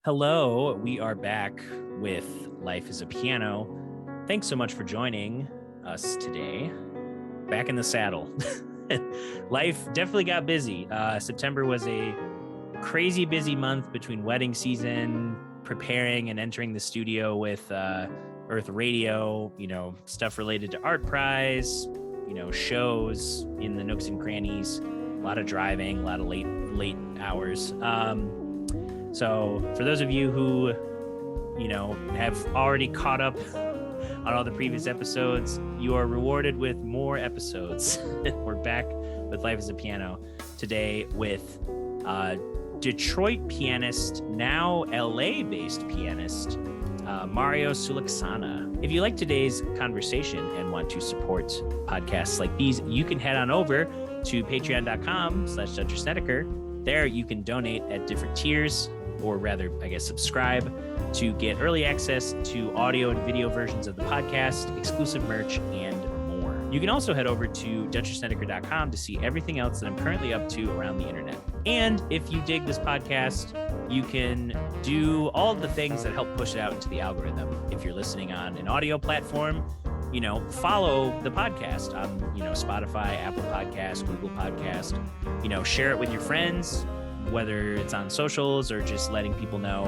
Hello, we are back with Life is a Piano. Thanks so much for joining us today. Back in the saddle. Life definitely got busy. September was a crazy busy month between wedding season, preparing and entering the studio with Earth Radio, stuff related to Art Prize, shows in the nooks and crannies, a lot of driving, a lot of late hours. So for those of you who, have already caught up on all the previous episodes, you are rewarded with more episodes. We're back with Life is a Piano today with Detroit pianist, now LA-based pianist, Mario Sulaksana. If you like today's conversation and want to support podcasts like these, you can head on over to patreon.com/Dutcher Snedeker. There you can donate at different tiers, or rather, subcribe to get early access to audio and video versions of the podcast, exclusive merch, and more. You can also head over to DutcherSnedeker.com to see everything else that I'm currently up to around the internet. And if you dig this podcast, you can do all the things that help push it out into the algorithm. If you're listening on an audio platform, follow the podcast on, Spotify, Apple Podcasts, Google Podcasts, share it with your friends, whether it's on socials or just letting people know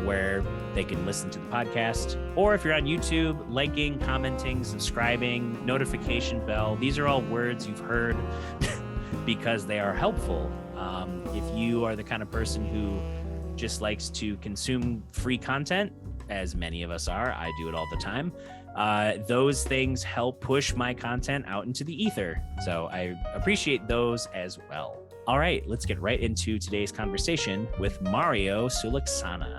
where they can listen to the podcast. Or if you're on YouTube, liking, commenting, subscribing, notification bell. These are all words you've heard because they are helpful. If you are the kind of person who just likes to consume free content, as many of us are, I do it all the time, those things help push my content out into the ether. So I appreciate those as well. All right, let's get right into today's conversation with Mario Sulaksana.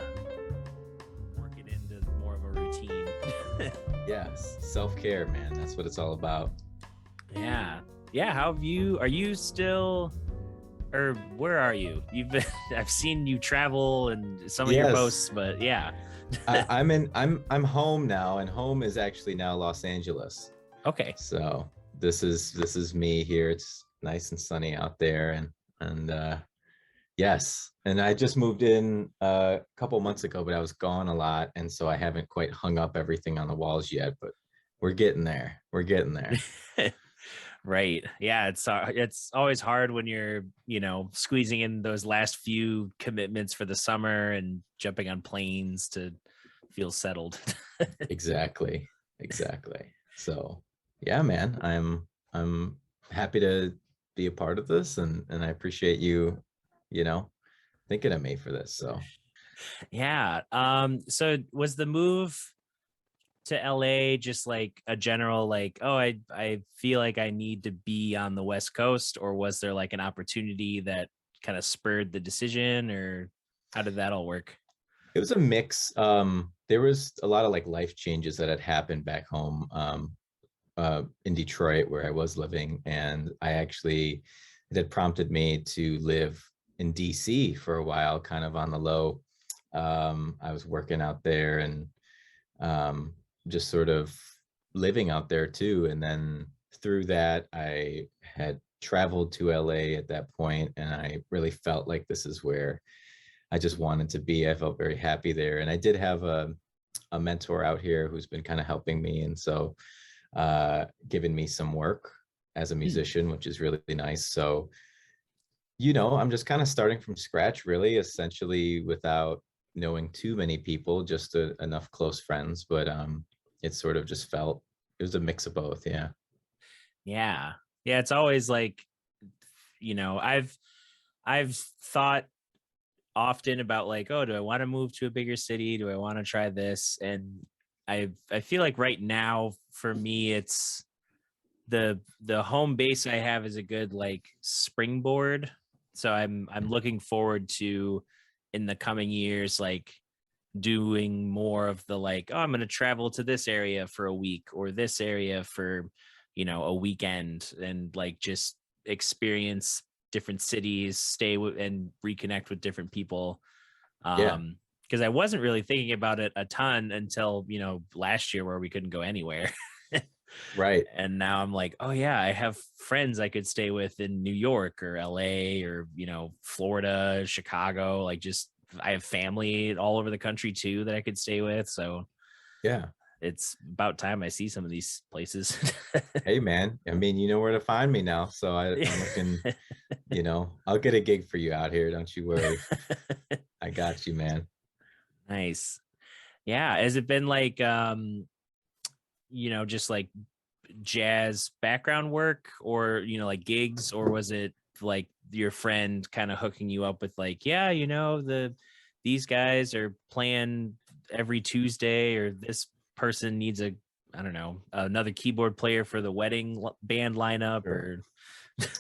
Working into more of a routine. Yes, self-care, man. That's what it's all about. Yeah. How have you? Are you still, or where are you? You've been. I've seen you travel and some of your posts, but yeah. I'm home now, and home is actually now Los Angeles. Okay. So this is me here. It's nice and sunny out there, and yes, and I just moved in a couple months ago, but I was gone a lot, and so I haven't quite hung up everything on the walls yet, but we're getting there. Right. Yeah, it's always hard when you're, squeezing in those last few commitments for the summer and jumping on planes to feel settled. Exactly. So yeah, man, I'm happy to be a part of this, and I appreciate you thinking of me for this. So yeah. So was the move to LA just like a general I feel like I need to be on the West Coast, or was there like an opportunity that kind of spurred the decision, or how did that all work? it was a mix. There was a lot of like life changes that had happened back home in Detroit, where I was living, and it had prompted me to live in DC for a while, kind of on the low. I was working out there and just sort of living out there too. And then through that, I had traveled to LA at that point, and I really felt like this is where I just wanted to be. I felt very happy there. And I did have a mentor out here who's been kind of helping me. And so giving me some work as a musician, which is really nice. So, I'm just kind of starting from scratch, really, essentially, without knowing too many people, just enough close friends. But it sort of just felt, it was a mix of both. Yeah. Yeah. It's always like, I've thought often about like, oh, do I want to move to a bigger city? Do I want to try this? And I feel like right now for me, it's the home base I have is a good like springboard. So I'm looking forward to, in the coming years, like doing more of the like, oh, I'm going to travel to this area for a week, or this area for, a weekend, and like just experience different cities, and reconnect with different people. Yeah. Because I wasn't really thinking about it a ton until, last year, where we couldn't go anywhere. Right. And now I'm like, oh yeah, I have friends I could stay with in New York or LA or, Florida, Chicago, like just I have family all over the country too that I could stay with. So Yeah. it's about time I see some of these places. Hey man, I mean, you know where to find me now. So I'm looking, I'll get a gig for you out here. Don't you worry. I got you, man. Nice. Yeah. Has it been like, just like jazz background work or, like gigs, or was it like your friend kind of hooking you up with like, yeah, these guys are playing every Tuesday, or this person needs I don't know, another keyboard player for the wedding band lineup Sure.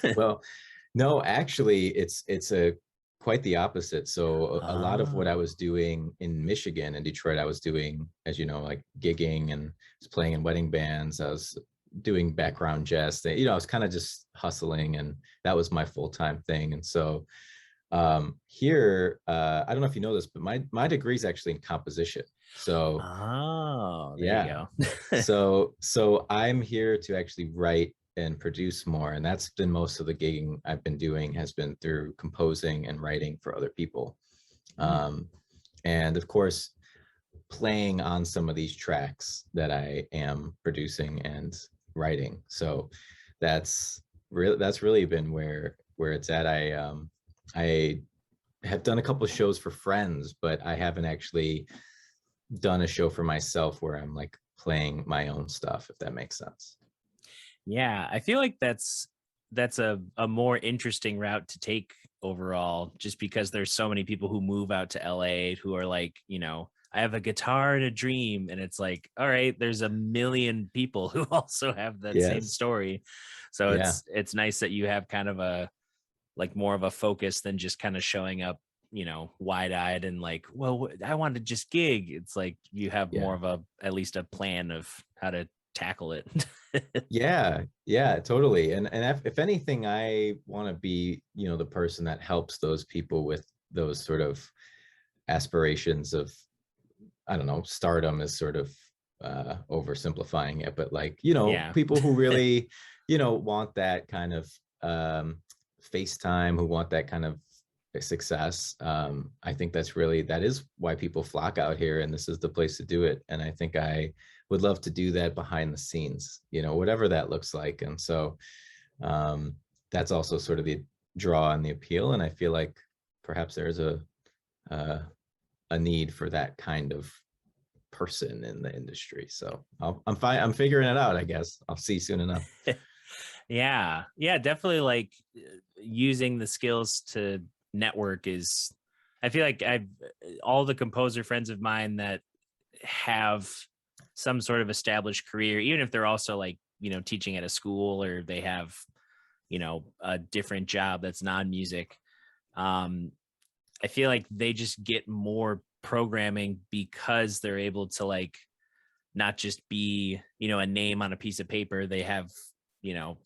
or Well, no, actually, it's a quite the opposite. So a lot of what I was doing in Michigan and Detroit, I was doing, as you know, like gigging and was playing in wedding bands. I was doing background jazz thing. I was kind of just hustling, and that was my full-time thing. And so here, I don't know if you know this, but my degree is actually in composition. So there you yeah. go. So I'm here to actually write and produce more. And that's been most of the gigging I've been doing has been through composing and writing for other people. And of course, playing on some of these tracks that I am producing and writing. So that's really been where it's at. I have done a couple of shows for friends, but I haven't actually done a show for myself where I'm like playing my own stuff, if that makes sense. Yeah, I feel like that's a more interesting route to take overall, just because there's so many people who move out to LA who are like, I have a guitar and a dream, and it's like, all right, there's a million people who also have that same Yes. story. So Yeah. it's nice that you have kind of a like more of a focus than just kind of showing up, wide-eyed and like, well, I want to just gig. It's like you have more Yeah. of at least a plan of how to tackle it. Yeah, totally. And if anything, I want to be, the person that helps those people with those sort of aspirations of, I don't know, stardom is sort of oversimplifying it, but like, Yeah. people who really, want that kind of FaceTime, who want that kind of success. I think that is why people flock out here, and this is the place to do it. And I think I would love to do that behind the scenes, whatever that looks like. And so that's also sort of the draw and the appeal. And I feel like perhaps there's a need for that kind of person in the industry. So I'm fine. I'm figuring it out, I guess. I'll see soon enough. Yeah, definitely. Like using the skills to network is, I feel like I've all the composer friends of mine that have some sort of established career, even if they're also like, teaching at a school, or they have, a different job that's non-music. I feel like they just get more programming because they're able to like not just be, a name on a piece of paper. They have,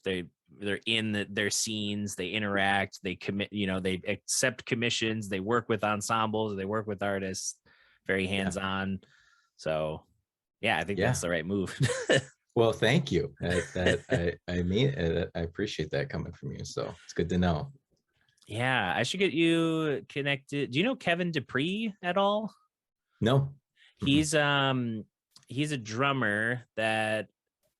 they're in their scenes, they interact, they commit, they accept commissions, they work with ensembles, they work with artists, very hands-on. So yeah, I think that's the right move. Well, thank you. I mean, I appreciate that coming from you. So it's good to know. Yeah, I should get you connected. Do you know Kevin DePree at all? No. He's he's a drummer that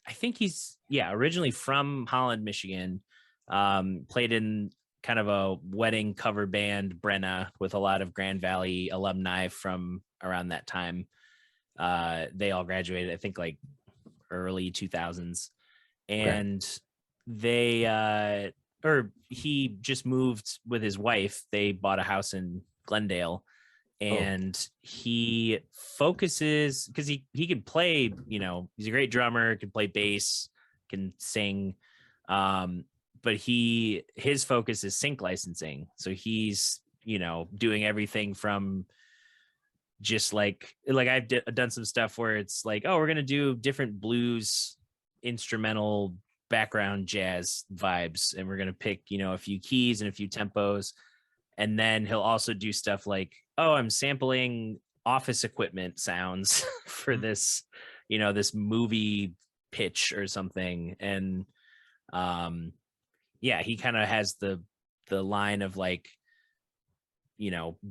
I think he's originally from Holland, Michigan. Played in kind of a wedding cover band, Brenna, with a lot of Grand Valley alumni from around that time. They all graduated, I think, like early 2000s, and they or he just moved with his wife. They bought a house in Glendale, and he focuses because he can play, he's a great drummer, can play bass, can sing, but his focus is sync licensing. So he's doing everything from just like I've done some stuff where it's like, oh, we're gonna do different blues instrumental background jazz vibes, and we're gonna pick a few keys and a few tempos. And then he'll also do stuff like, oh, I'm sampling office equipment sounds for this, this movie pitch or something. And he kind of has the line of like,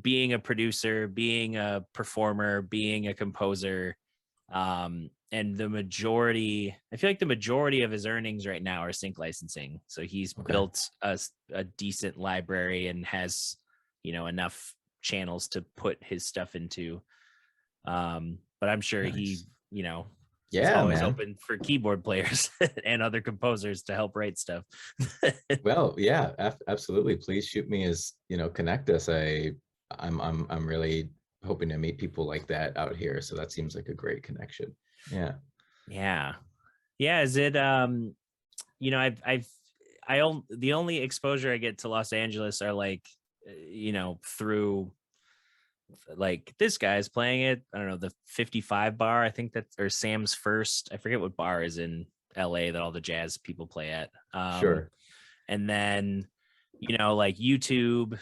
being a producer, being a performer, being a composer. And I feel like the majority of his earnings right now are sync licensing. So he's built a decent library and has, enough channels to put his stuff into. But I'm sure he's always open for keyboard players and other composers to help write stuff. Well, yeah, absolutely. Please shoot me connect us. I'm really hoping to meet people like that out here. So that seems like a great connection. Yeah. Is it the only exposure I get to Los Angeles are like through like this guy's playing it, I don't know, the 55 bar, I think that's, or Sam's First, I forget what bar is in LA that all the jazz people play at. Sure. And then like YouTube,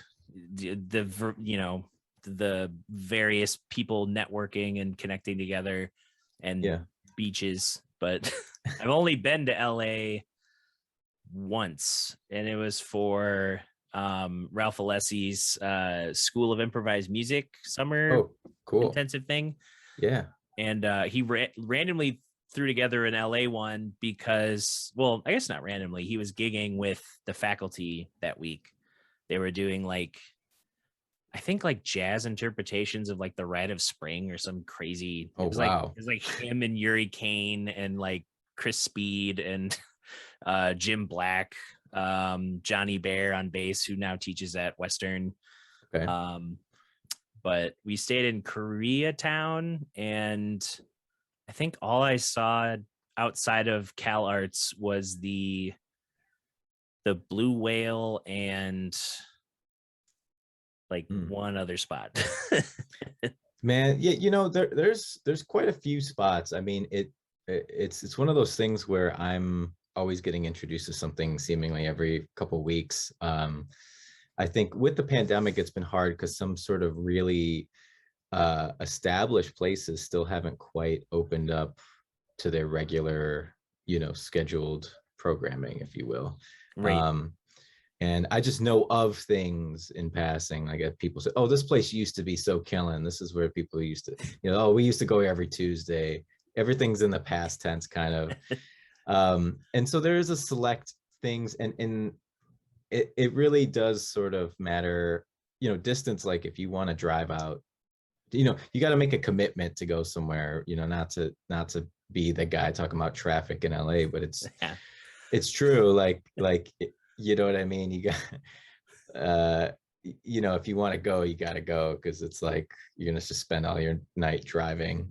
the various people networking and connecting together, and beaches. But I've only been to LA once, and it was for Ralph Alessi's School of Improvised Music summer intensive thing. Yeah. And he randomly threw together an LA one because, well, I guess not randomly, he was gigging with the faculty that week. They were doing like, I think like jazz interpretations of like the Rite of Spring or some crazy. Oh, wow. It was like him and Yuri Kane and like Chris Speed and Jim Black, Johnny Bear on bass, who now teaches at Western. Okay. But we stayed in Koreatown, and I think all I saw outside of Cal Arts was the Blue Whale and like one other spot. Man, yeah, there's quite a few spots. I mean, it's one of those things where I'm always getting introduced to something seemingly every couple of weeks. I think with the pandemic, it's been hard because some sort of really established places still haven't quite opened up to their regular, scheduled programming, if you will. Right. And I just know of things in passing. I get people say, "Oh, this place used to be so killing. This is where people used to, oh, we used to go every Tuesday." Everything's in the past tense, kind of. And so there is a select things, and it really does sort of matter, distance. Like if you want to drive out, you got to make a commitment to go somewhere. Not to be the guy talking about traffic in LA, but it's true. Like. You know what I mean? You got, if you want to go, you got to go, because it's like you're gonna just spend all your night driving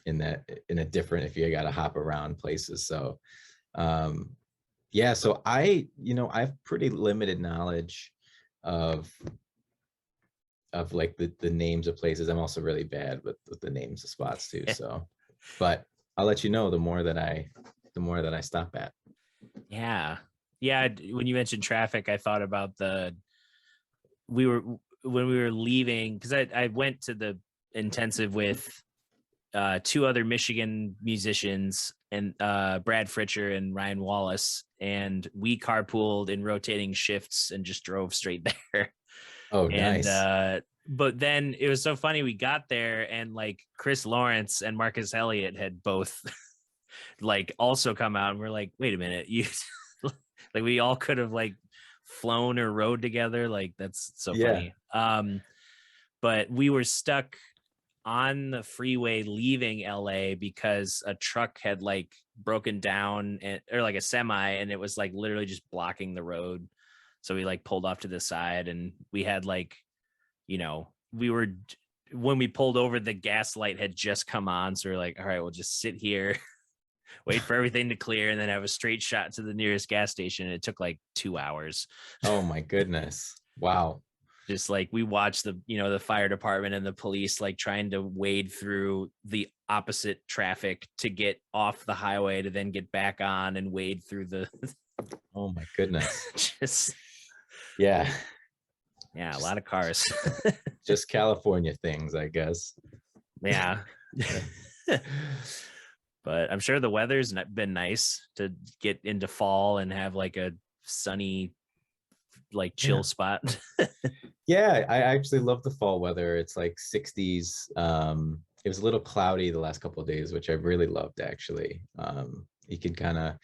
in a different, if you got to hop around places. So, so I have pretty limited knowledge of like the names of places. I'm also really bad with the names of spots too. So, but I'll let you know the more that I stop at. Yeah, when you mentioned traffic, I thought about when we were leaving, because I went to the intensive with two other Michigan musicians, and Brad Fritcher and Ryan Wallace, and we carpooled in rotating shifts and just drove straight there. Oh, nice. But then it was so funny, we got there and like Chris Lawrence and Marcus Elliott had both like also come out, and we're like, wait a minute, you like we all could have like flown or rode together. Like that's so funny. But we were stuck on the freeway leaving LA because a truck had like broken down, or like a semi, and it was like literally just blocking the road. So we like pulled off to the side, and we had like, when we pulled over, the gas light had just come on. So we're like, all right, we'll just sit here, wait for everything to clear, and then have a straight shot to the nearest gas station. It took like 2 hours. Oh my goodness. Wow. Just like we watched the fire department and the police like trying to wade through the opposite traffic to get off the highway to then get back on and wade through the oh my goodness. A lot of cars. Just California things, I guess. Yeah. But I'm sure the weather's been nice to get into fall and have like a sunny like chill spot. Yeah, I actually love the fall weather. It's like 60s. It was a little cloudy the last couple of days, which I really loved actually. You can kind of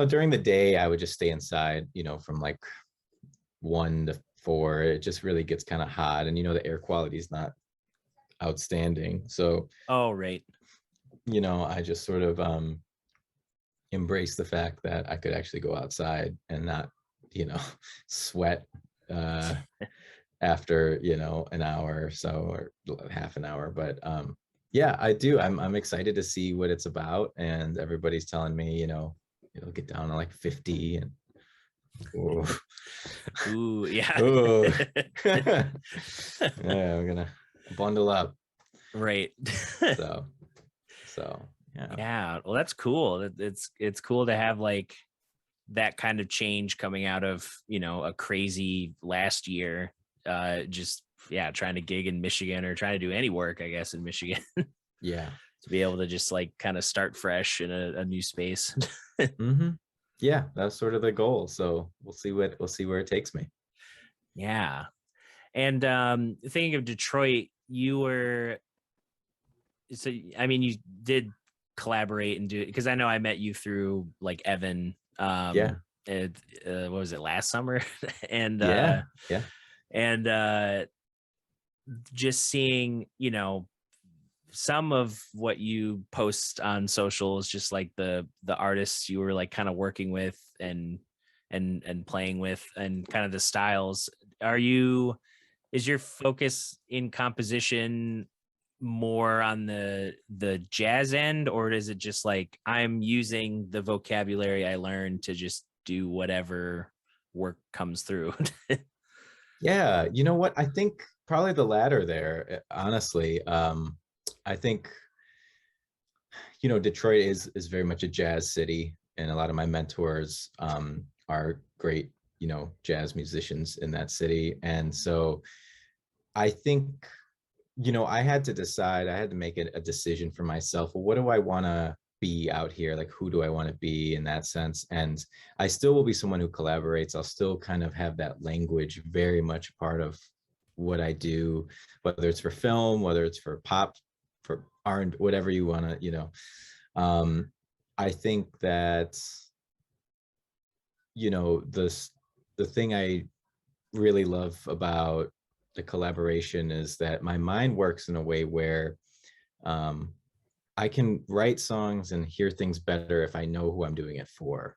during the day I would just stay inside, from like 1 to 4. It just really gets kind of hot, and the air quality is not outstanding. So, Oh, right. I just sort of embrace the fact that I could actually go outside and not, sweat after, an hour or so, or half an hour. But yeah, I do. I'm excited to see what it's about. And everybody's telling me, it'll get down to like 50 and Ooh, yeah. Ooh. Yeah, we're gonna bundle up. Right. So yeah. Yeah. Well, that's cool. It's cool to have like that kind of change coming out of, a crazy last year. Just trying to gig in Michigan, or trying to do any work, I guess, in Michigan. Yeah. To be able to just like kind of start fresh in a new space. Mm-hmm. Yeah, that's sort of the goal. So we'll see where it takes me. Yeah. And thinking of Detroit, you did collaborate and do it, because I know I met you through like Evan. Yeah. What was it, last summer? And yeah. and just seeing, some of what you post on social is just like the artists you were like kind of working with and playing with, and kind of the styles. Is your focus in composition more on the jazz end, or is it just like I'm using the vocabulary I learned to just do whatever work comes through? Yeah, you know what? I think probably the latter there, honestly. I think, Detroit is very much a jazz city, and a lot of my mentors are great, jazz musicians in that city. And so I think, I had to make a decision for myself. Well, what do I want to be out here? Like, who do I want to be in that sense? And I still will be someone who collaborates. I'll still kind of have that language very much part of what I do, whether it's for film, whether it's for pop, for R&B, whatever you want to, I think that, the thing I really love about the collaboration is that my mind works in a way where I can write songs and hear things better if I know who I'm doing it for.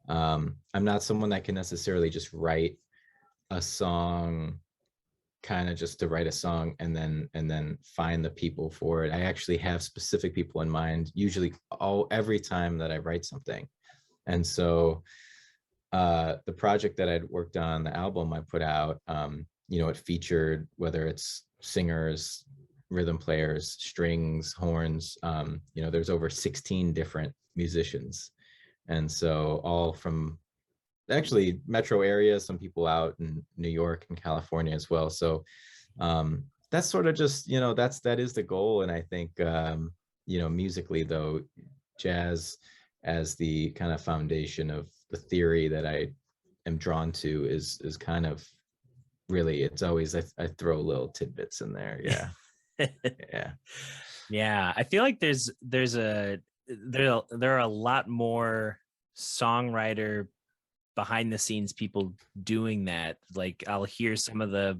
I'm not someone that can necessarily just write a song kind of just to write a song and then find the people for it. I actually have specific people in mind, usually every time that I write something. And so the project that I'd worked on, the album I put out, it featured, whether it's singers, rhythm players, strings, horns, there's over 16 different musicians. And so all from actually metro areas, some people out in New York and California as well. So that's sort of just, that is the goal. And I think, musically though, jazz as the kind of foundation of the theory that I am drawn to is kind of really, it's always, I throw little tidbits in there. Yeah. Yeah. I feel like there are a lot more songwriter behind the scenes people doing that. Like I'll hear some of the,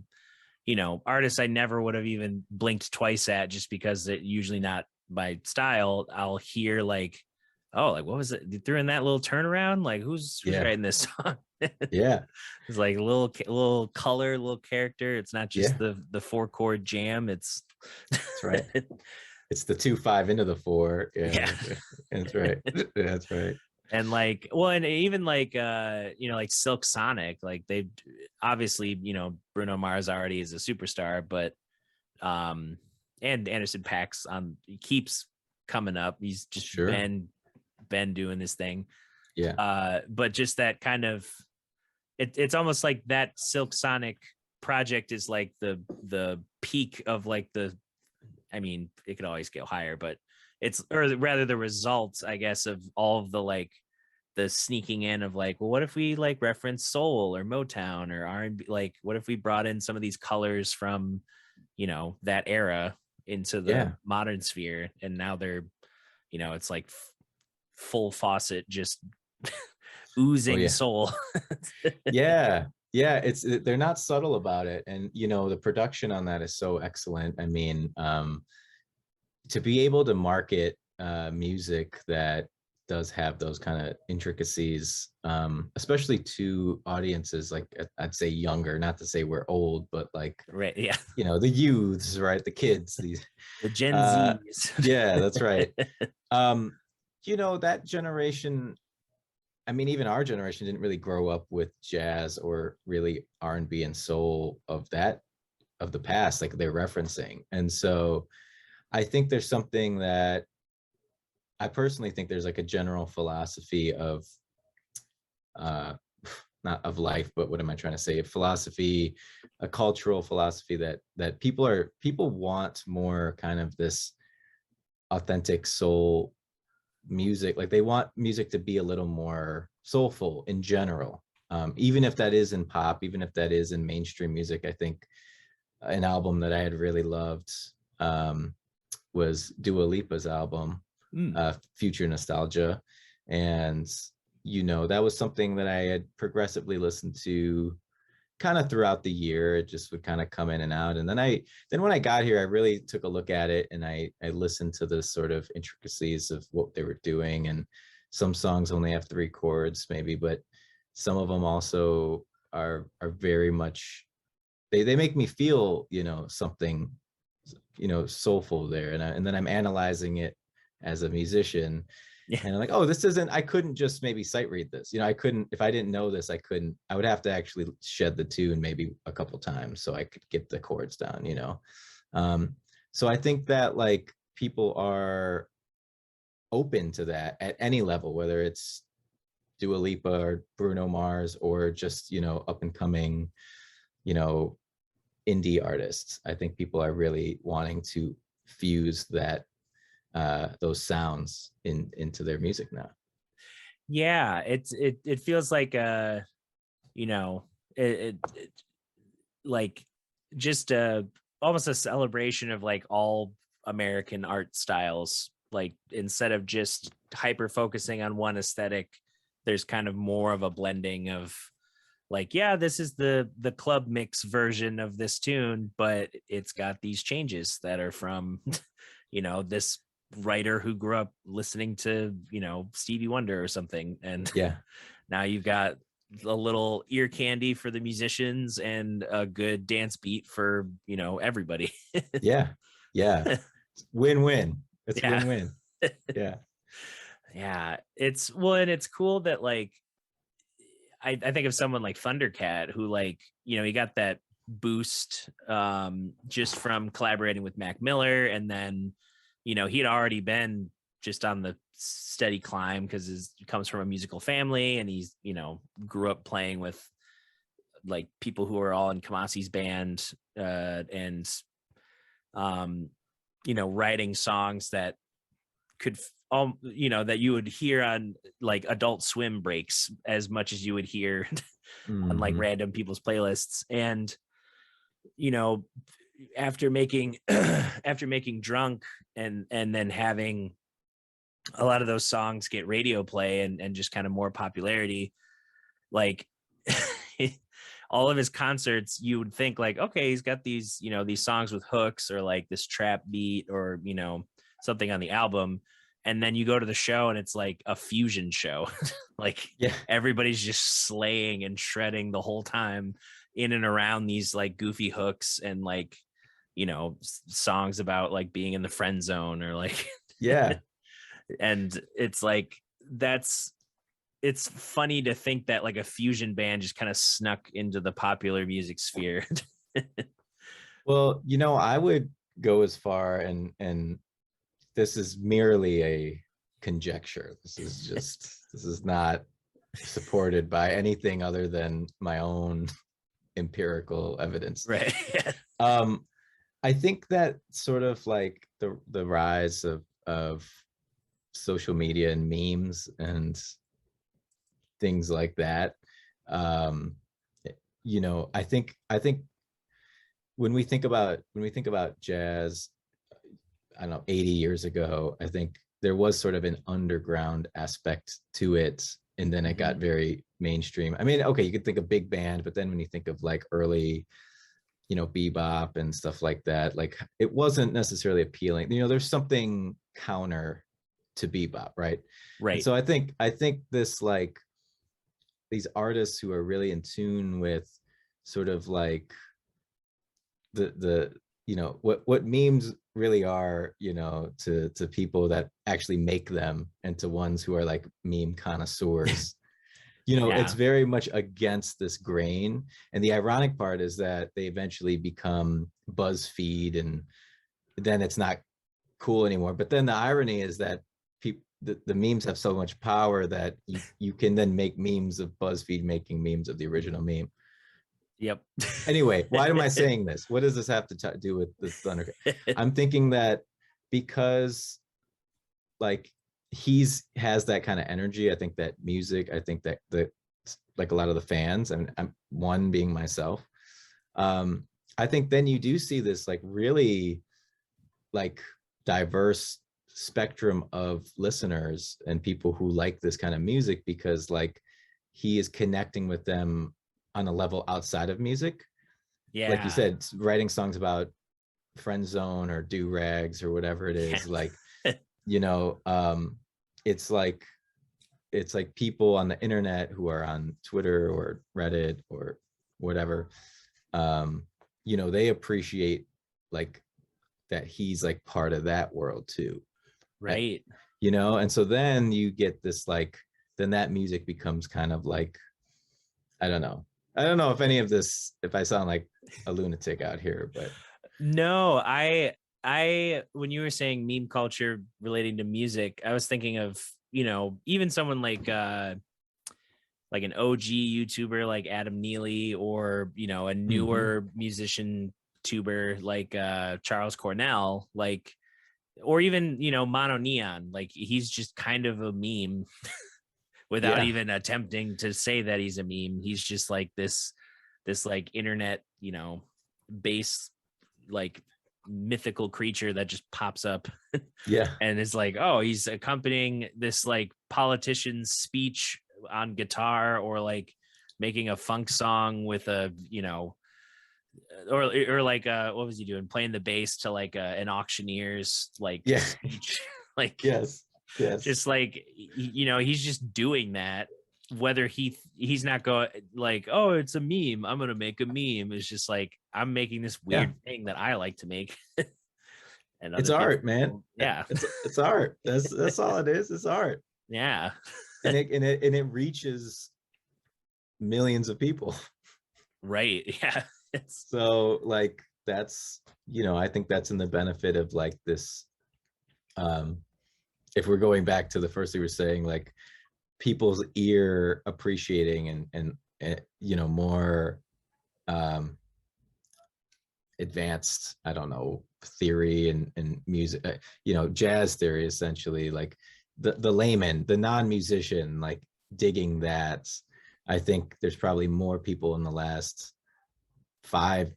artists I never would have even blinked twice at, just because it usually not my style. I'll hear like, oh, like what was it? You threw in that little turnaround? Like who's writing this song? Yeah. It's like a little color, little character. It's not just the 4-chord jam. It's that's right. It's the 2-5 into the 4. Yeah. That's right. That's right. And like, well, and even like, like Silk Sonic, like they obviously, Bruno Mars already is a superstar, but, and Anderson Paak's keeps coming up. He's just been doing this thing. Yeah. But just that kind of, it's almost like that Silk Sonic project is like the peak of like it could always go higher, but or rather the results, I guess, of all of the like the sneaking in of like, well, what if we like reference soul or Motown or R&B? Like, what if we brought in some of these colors from, that era into the Yeah. modern sphere? And now they're, it's like full faucet, just Oh oozing yeah. soul. Yeah. Yeah. They're not subtle about it. And, the production on that is so excellent. I mean, to be able to market music that does have those kind of intricacies, especially to audiences, like I'd say younger, not to say we're old, but like, Right. Yeah. the youths, right? The kids, these, The Gen uh, Zs. yeah, that's right. Um, that generation, I mean, even our generation didn't really grow up with jazz or really R&B and soul of the past, like they're referencing. And so I think there's something that I personally think there's like a general philosophy of uh not of life, but what am I trying to say? A philosophy, a cultural philosophy that people want more kind of this authentic soul music. Like they want music to be a little more soulful in general. Even if that is in pop, even if that is in mainstream music. I think an album that I had really loved was Dua Lipa's album, Future Nostalgia. And, that was something that I had progressively listened to kind of throughout the year. It just would kind of come in and out. And then when I got here, I really took a look at it and I listened to the sort of intricacies of what they were doing. And some songs only have 3 chords maybe, but some of them also are very much, they make me feel, something, soulful there. And then I'm analyzing it as a musician. Yeah. And I'm like, oh, I couldn't just maybe sight read this. I couldn't, if I didn't know this, I would have to actually shed the tune maybe a couple times so I could get the chords down, So I think that like people are open to that at any level, whether it's Dua Lipa or Bruno Mars or just, up and coming, you know, indie artists. I think people are really wanting to fuse those sounds into their music now. Yeah, it feels like you know, it like just almost a celebration of like all American art styles. Like instead of just hyper focusing on one aesthetic, there's kind of more of a blending of like, yeah, this is the club mix version of this tune, but it's got these changes that are from this writer who grew up listening to Stevie Wonder or something, and Yeah. now you've got a little ear candy for the musicians and a good dance beat for everybody. Yeah. Yeah. Win-win. It's Yeah. win-win. Yeah. Yeah, and it's cool that like I think of someone like Thundercat who like he got that boost just from collaborating with Mac Miller, and then he'd already been just on the steady climb because he comes from a musical family, and he's grew up playing with like people who are all in Kamasi's band, and writing songs that could that you would hear on like Adult Swim breaks as much as you would hear on like random people's playlists. And after making after making Drunk and then having a lot of those songs get radio play and just kind of more popularity, like all of his concerts, you would think like, okay, he's got these these songs with hooks or like this trap beat or something on the album, and then you go to the show and it's like a fusion show. Like Yeah. everybody's just slaying and shredding the whole time in and around these like goofy hooks and like songs about like being in the friend zone or like Yeah. and it's like it's funny to think that like a fusion band just kind of snuck into the popular music sphere. Well, I would go as far and this is merely a conjecture. This is not supported by anything other than my own empirical evidence. Right. I think that sort of like the rise of social media and memes and things like that. You know, I think when we think about jazz, I don't know, 80 years ago, I think there was sort of an underground aspect to it, and then it got very mainstream. I mean, okay, you could think of big band, but then when you think of like early, you know, bebop and stuff like that, like it wasn't necessarily appealing. You know, there's something counter to bebop, right? And Right. so I think this, like, these artists who are really in tune with sort of like the you know what memes really are, you know, to people that actually make them, and to ones who are like meme connoisseurs. You know, it's Yeah. very much against this grain. And the ironic part is that they eventually become BuzzFeed, and then it's not cool anymore. But then the irony is that people, the memes have so much power that you can then make memes of BuzzFeed making memes of the original meme. Yep. Anyway, why am I saying this? What does this have to do with the Thunder? I'm thinking that because, like, he's has that kind of energy. I think that music, I think that like a lot of the fans, and I'm one being myself. I think then you do see this like really like diverse spectrum of listeners and people who like this kind of music, because like he is connecting with them on a level outside of music. Like you Yeah. said, writing songs about friend zone or do rags or whatever it is, like, you know, it's like people on the internet who are on Twitter or Reddit or whatever, you know, they appreciate like that he's like part of that world too. Right. You know, and so then you get this like, then that music becomes kind of like, I don't know. I don't know if any of this, if I sound like a lunatic out here, but No, I when you were saying meme culture relating to music, I was thinking of, you know, even someone like an OG YouTuber like Adam Neely, or, you know, a newer musician tuber like Charles Cornell, like, or even, you know, Mono Neon, like he's just kind of a meme without yeah, even attempting to say that he's a meme. He's just like this like internet, you know, base, like mythical creature that just pops up yeah, and is like, oh, he's accompanying this like politician's speech on guitar, or like making a funk song with a, you know, or like what was he doing, playing the bass to like an auctioneer's like yeah, speech. Like, yes, yes, just like, you know, he's just doing that, whether he's not going like, oh, it's a meme, I'm gonna make a meme. It's just like, I'm making this yeah. weird thing that I like to make. And It's other art, people, man. yeah. It's art. That's all it is. It's art, Yeah. and it reaches millions of people. Right. Yeah. It's So like that's, you know, I think that's in the benefit of like this. If we're going back to the first thing we were saying, like people's ear appreciating and you know, more advanced, I don't know, theory and music, you know, jazz theory, essentially, like the layman, the non-musician, like digging that. I think there's probably more people in the last 5-6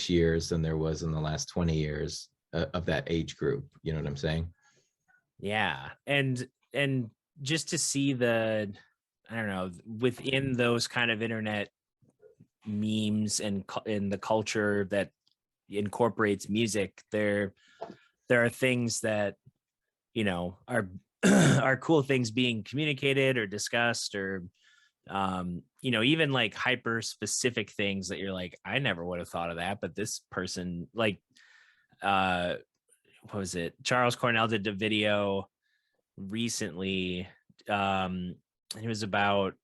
years than there was in the last 20 years of that age group. You know what I'm saying? yeah. And just to see the, I don't know, within those kind of internet memes and in the culture that incorporates music, there are things that, you know, are are cool things being communicated or discussed, or you know, even like hyper specific things that you're like, I never would have thought of that, but this person, like, uh what was it, Charles Cornell did a video recently, it was about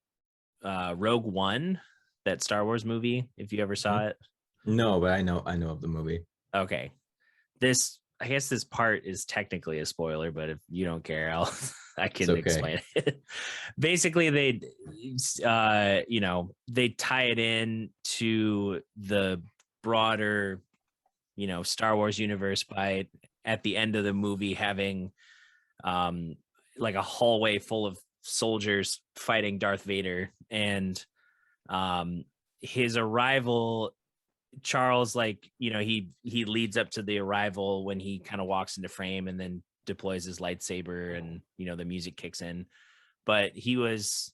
Rogue One, that Star Wars movie, if you ever saw Mhm. it. No, but I know of the movie. Okay. This, I guess this part is technically a spoiler, but if you don't care, I'll I It's can okay. explain it. Basically, they you know, they tie it in to the broader, you know, Star Wars universe by, at the end of the movie, having um like a hallway full of soldiers fighting Darth Vader, and his arrival, Charles, like, you know, he leads up to the arrival when he kind of walks into frame and then deploys his lightsaber, and, you know, the music kicks in. But he was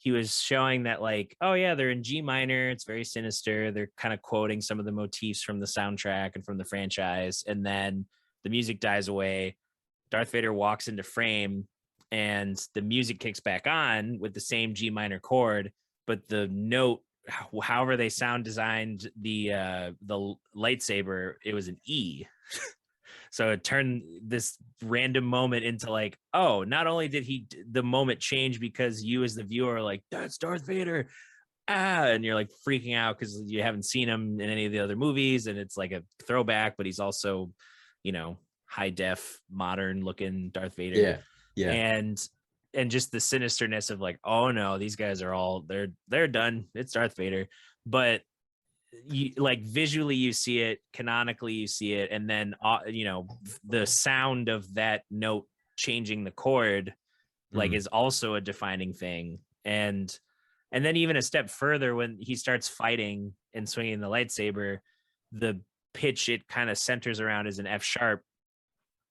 showing that, like, oh yeah, they're in G minor, it's very sinister, they're kind of quoting some of the motifs from the soundtrack and from the franchise, and then the music dies away, Darth Vader walks into frame, and the music kicks back on with the same G minor chord, but the note, however they sound designed the lightsaber, it was an E. So it turned this random moment into, like, oh, not only did the moment change because you as the viewer are like, that's Darth Vader, and you're like freaking out because you haven't seen him in any of the other movies, and it's like a throwback, but he's also, you know, high def, modern looking Darth Vader. Yeah. And just the sinisterness of, like, oh no, these guys are all, they're done, it's Darth Vader. But you, like, visually you see it, canonically you see it, and then you know, the sound of that note changing the chord, like, is also a defining thing. And then even a step further, when he starts fighting and swinging the lightsaber, the pitch it kind of centers around is an F sharp.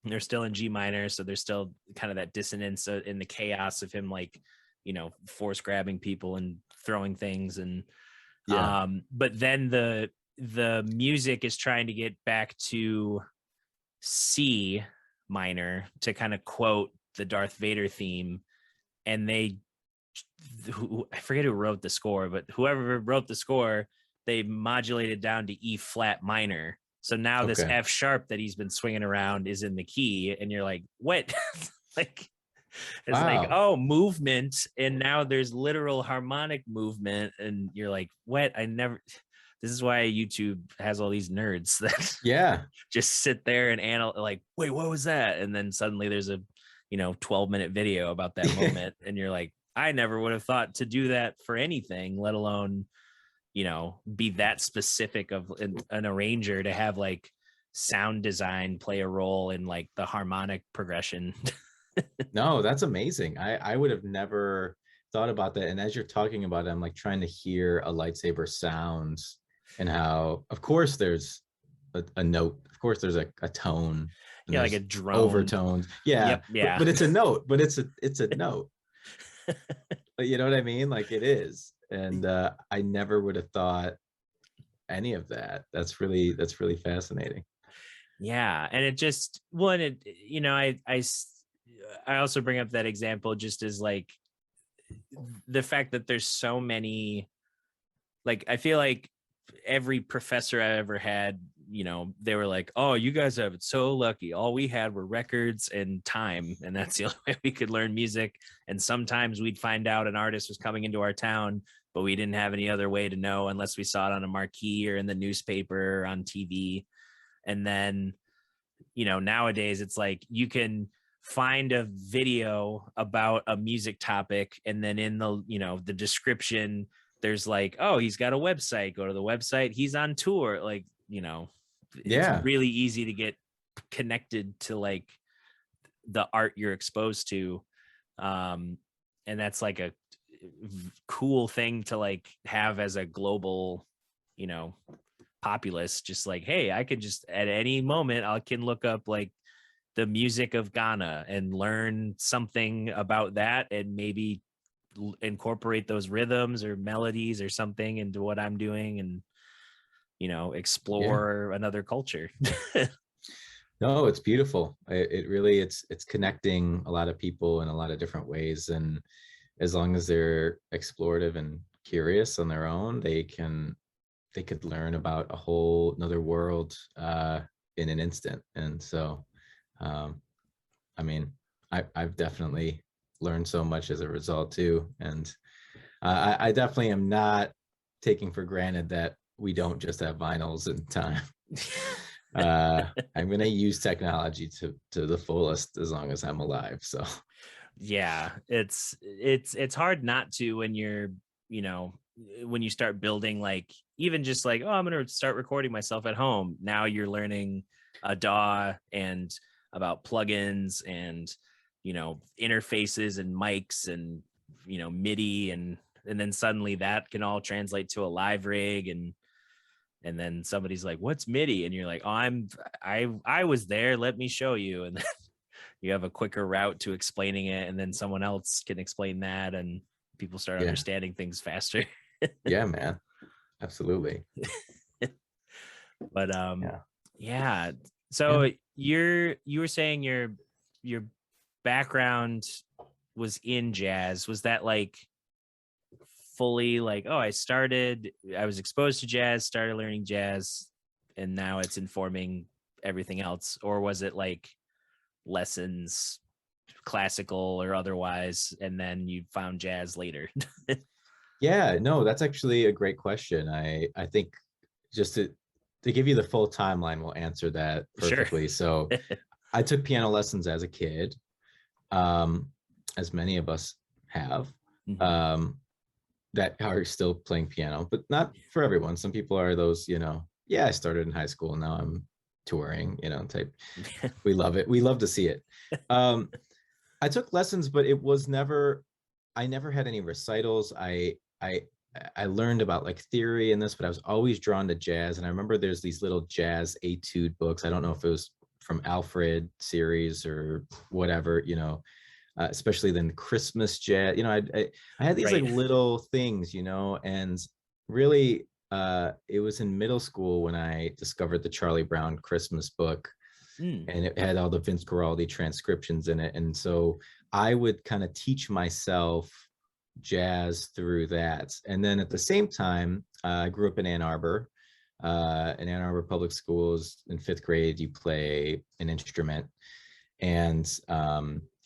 They're still in G minor, so there's still kind of that dissonance in the chaos of him, like, you know, force grabbing people and throwing things. And but then the music is trying to get back to C minor to kind of quote the Darth Vader theme, and I forget who wrote the score, but whoever wrote the score, they modulated down to E flat minor. So now this F sharp that he's been swinging around is in the key, and you're like, what? Like, it's like, oh, movement, and now there's literal harmonic movement, and you're like, what? This is why YouTube has all these nerds that just sit there and analyze, like, wait, what was that? And then suddenly there's a, you know, 12-minute video about that moment, and you're like, I never would have thought to do that for anything, let alone, you know, be that specific of an arranger to have, like, sound design play a role in, like, the harmonic progression. No, that's amazing. I would have never thought about that. And as you're talking about it, I'm like trying to hear a lightsaber sound, and how, of course, there's a note, of course there's a tone, Yeah, like a drone overtones. Yeah. Yep, but it's a note, but it's a note. But you know what I mean? Like, it is. And I never would have thought any of that. That's really fascinating. Yeah. And it just, well, you know, I also bring up that example just as, like, the fact that there's so many, like, I feel like every professor I ever had, you know, they were like, oh, you guys have it so lucky. All we had were records and time, and that's the only way we could learn music. And sometimes we'd find out an artist was coming into our town, but we didn't have any other way to know unless we saw it on a marquee or in the newspaper or on TV. And then, you know, nowadays it's like you can find a video about a music topic, and then in the, you know, the description, there's like, oh, he's got a website, go to the website, he's on tour, like, you know, it's really easy to get connected to, like, the art you're exposed to. And that's like a cool thing to, like, have as a global, you know, populace. Just like, hey, I could just at any moment I can look up, like, the music of Ghana and learn something about that, and maybe incorporate those rhythms or melodies or something into what I'm doing, and, you know, explore another culture. No, it's beautiful. It really, it's connecting a lot of people in a lot of different ways. And as long as they're explorative and curious on their own, they could learn about a whole another world in an instant. And so, I mean, I've definitely learned so much as a result too. And I definitely am not taking for granted that we don't just have vinyls in time. I'm going to use technology to the fullest as long as I'm alive. So yeah, it's hard not to when you're, you know, when you start building, like, even just like, oh, I'm going to start recording myself at home. Now you're learning a DAW and about plugins and, interfaces and mics and, MIDI and then suddenly that can all translate to a live rig and then somebody's like, what's MIDI? And you're like, oh, I was there. Let me show you. And then you have a quicker route to explaining it. And then someone else can explain that and people start understanding things faster. Yeah, man. Absolutely. But yeah. So you were saying your background was in jazz. Was that like fully like, oh, I was exposed to jazz, started learning jazz, and now it's informing everything else? Or was it like lessons, classical or otherwise, and then you found jazz later? Yeah, no, that's actually a great question. I think just to give you the full timeline will answer that perfectly. Sure. So I took piano lessons as a kid, as many of us have. Mm-hmm. That are still playing piano, but not for everyone. Some people are those, I started in high school, now I'm touring, type. We love it. We love to see it. I took lessons, but I never had any recitals. I learned about like theory in this, but I was always drawn to jazz. And I remember there's these little jazz etude books. I don't know if it was from Alfred series or whatever, especially then Christmas jazz. I had these like little things, and really it was in middle school when I discovered the Charlie Brown Christmas book, and it had all the Vince Guaraldi transcriptions in it. And so I would kind of teach myself jazz through that. And then at the same time, I grew up in Ann Arbor. In Ann Arbor Public Schools, in 5th grade, you play an instrument. And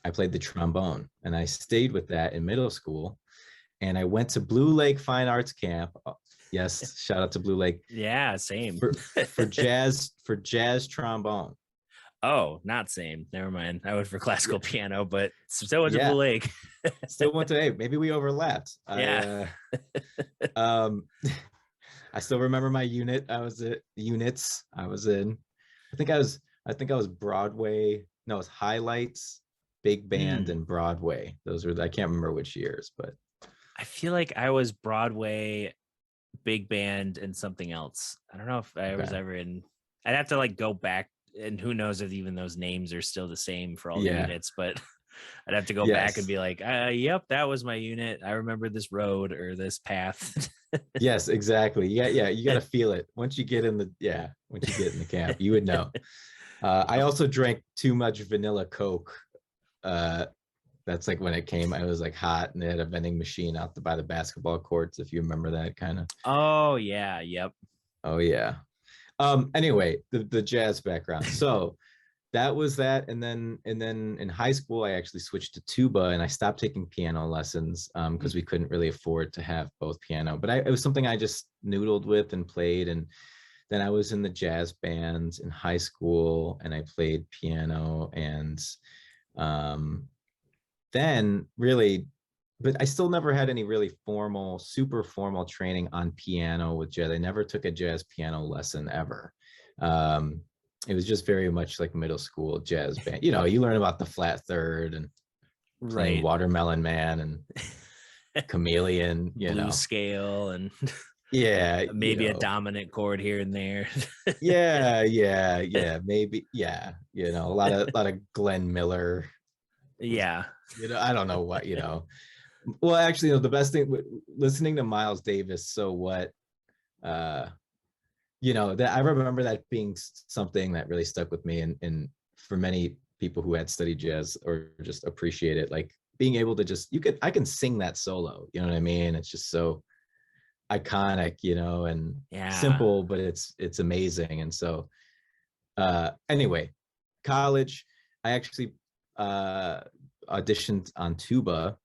I played the trombone, and I stayed with that in middle school. And I went to Blue Lake Fine Arts Camp. Yes, shout out to Blue Lake. Yeah, same. For jazz trombone. Oh, not same. Never mind. I went for classical piano, but still went to Blue Lake. Still went to, hey, maybe we overlapped. Yeah. I still remember my unit. I was at units. I was in. I think I was Broadway. No, it was Highlights, Big Band, and Broadway. Those were, I can't remember which years, but I feel like I was Broadway, Big Band, and something else. I don't know if I was ever in. I'd have to like go back, and who knows if even those names are still the same for all the units, but I'd have to go back and be like, yep, that was my unit. I remember this road or this path. Yes, exactly. Yeah. You got to feel it. Once you get in the camp, you would know. I also drank too much vanilla Coke. That's like when it came, I was like hot, and they had a vending machine out by the basketball courts, if you remember that kind of. Oh yeah. Yep. Oh yeah. Anyway, the jazz background. So that was that. And then in high school, I actually switched to tuba, and I stopped taking piano lessons because we couldn't really afford to have both piano, but it was something I just noodled with and played. And then I was in the jazz bands in high school, and I played piano. And then really, but I still never had any really super formal training on piano with jazz. I never took a jazz piano lesson ever. It was just very much like middle school jazz band. You learn about the flat third and playing Watermelon Man and Chameleon, Blues scale and maybe a dominant chord here and there. yeah, maybe, a lot of Glenn Miller. Yeah. I don't know what, well, actually, the best thing, listening to Miles Davis, So What, that I remember that being something that really stuck with me, and for many people who had studied jazz or just appreciate it, like being able to I can sing that solo, you know what I mean? It's just so iconic, and simple, but it's amazing. And so anyway, college, I actually auditioned on tuba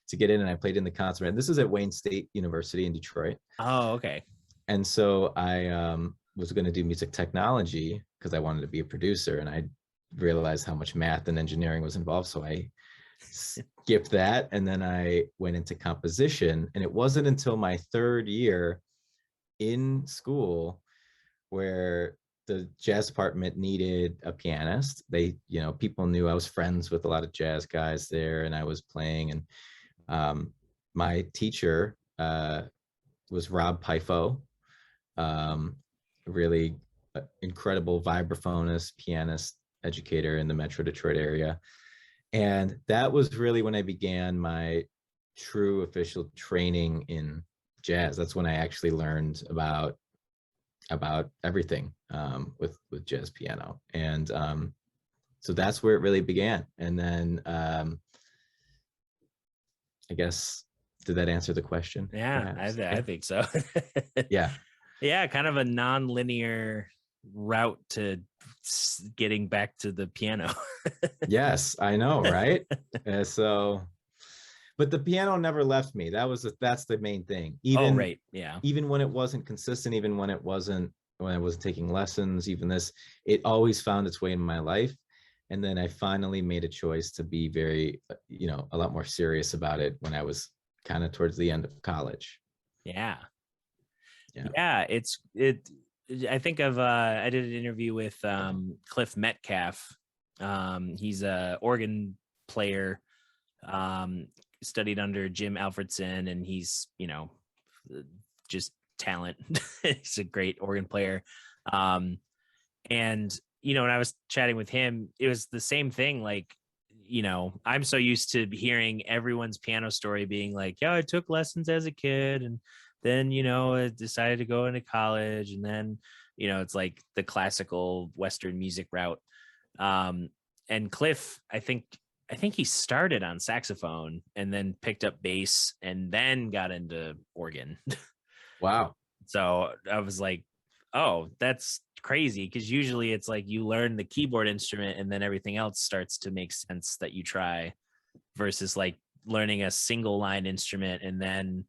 to get in, and I played in the concert band. This is at Wayne State University in Detroit. Oh, okay. And so I was going to do music technology because I wanted to be a producer, and I realized how much math and engineering was involved. So I skipped that, and then I went into composition. And it wasn't until my third year in school where the jazz department needed a pianist. They, people knew I was friends with a lot of jazz guys there, and I was playing. And my teacher was Rob Pifo, really incredible vibraphonist, pianist, educator in the Metro Detroit area. And that was really when I began my true official training in jazz. That's when I actually learned about everything with jazz piano. And so that's where it really began. And then I guess, did that answer the question? Yeah, I think so. Yeah. Yeah, kind of a non-linear route to getting back to the piano. Yes, I know, right? So, but the piano never left me. That's the main thing. Even, right. Yeah. Even when it wasn't consistent, even when I wasn't taking lessons, even this, it always found its way in my life. And then I finally made a choice to be very, a lot more serious about it when I was kind of towards the end of college. Yeah. I think I did an interview with Cliff Metcalf. He's a organ player, studied under Jim Alfredson, and he's, just talent. He's a great organ player. And, when I was chatting with him, it was the same thing. Like, I'm so used to hearing everyone's piano story being like, yeah, I took lessons as a kid, and then, I decided to go into college, and then, it's like the classical Western music route. And Cliff, I think he started on saxophone and then picked up bass and then got into organ. Wow. So I was like, oh, that's crazy. Because usually it's like you learn the keyboard instrument and then everything else starts to make sense that you try, versus like learning a single line instrument and then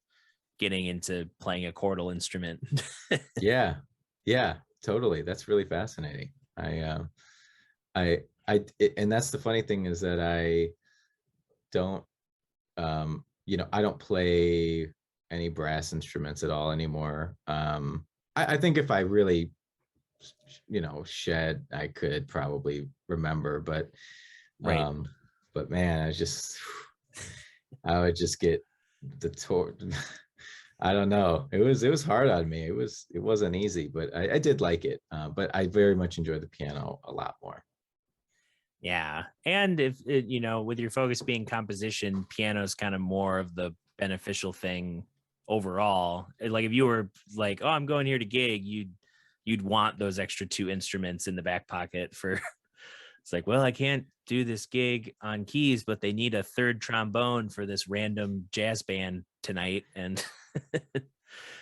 getting into playing a chordal instrument. Yeah, totally. That's really fascinating. And that's the funny thing, is that I don't, I don't play any brass instruments at all anymore. I think if I really, shed, I could probably remember, but, right. But man, I would just get I don't know. It was hard on me. It wasn't easy, but I did like it. But I very much enjoy the piano a lot more. Yeah. And if it, with your focus being composition, piano is kind of more of the beneficial thing overall. Like if you were like, oh, I'm going here to gig, you'd want those extra two instruments in the back pocket for it's like, well, I can't do this gig on keys, but they need a third trombone for this random jazz band tonight. And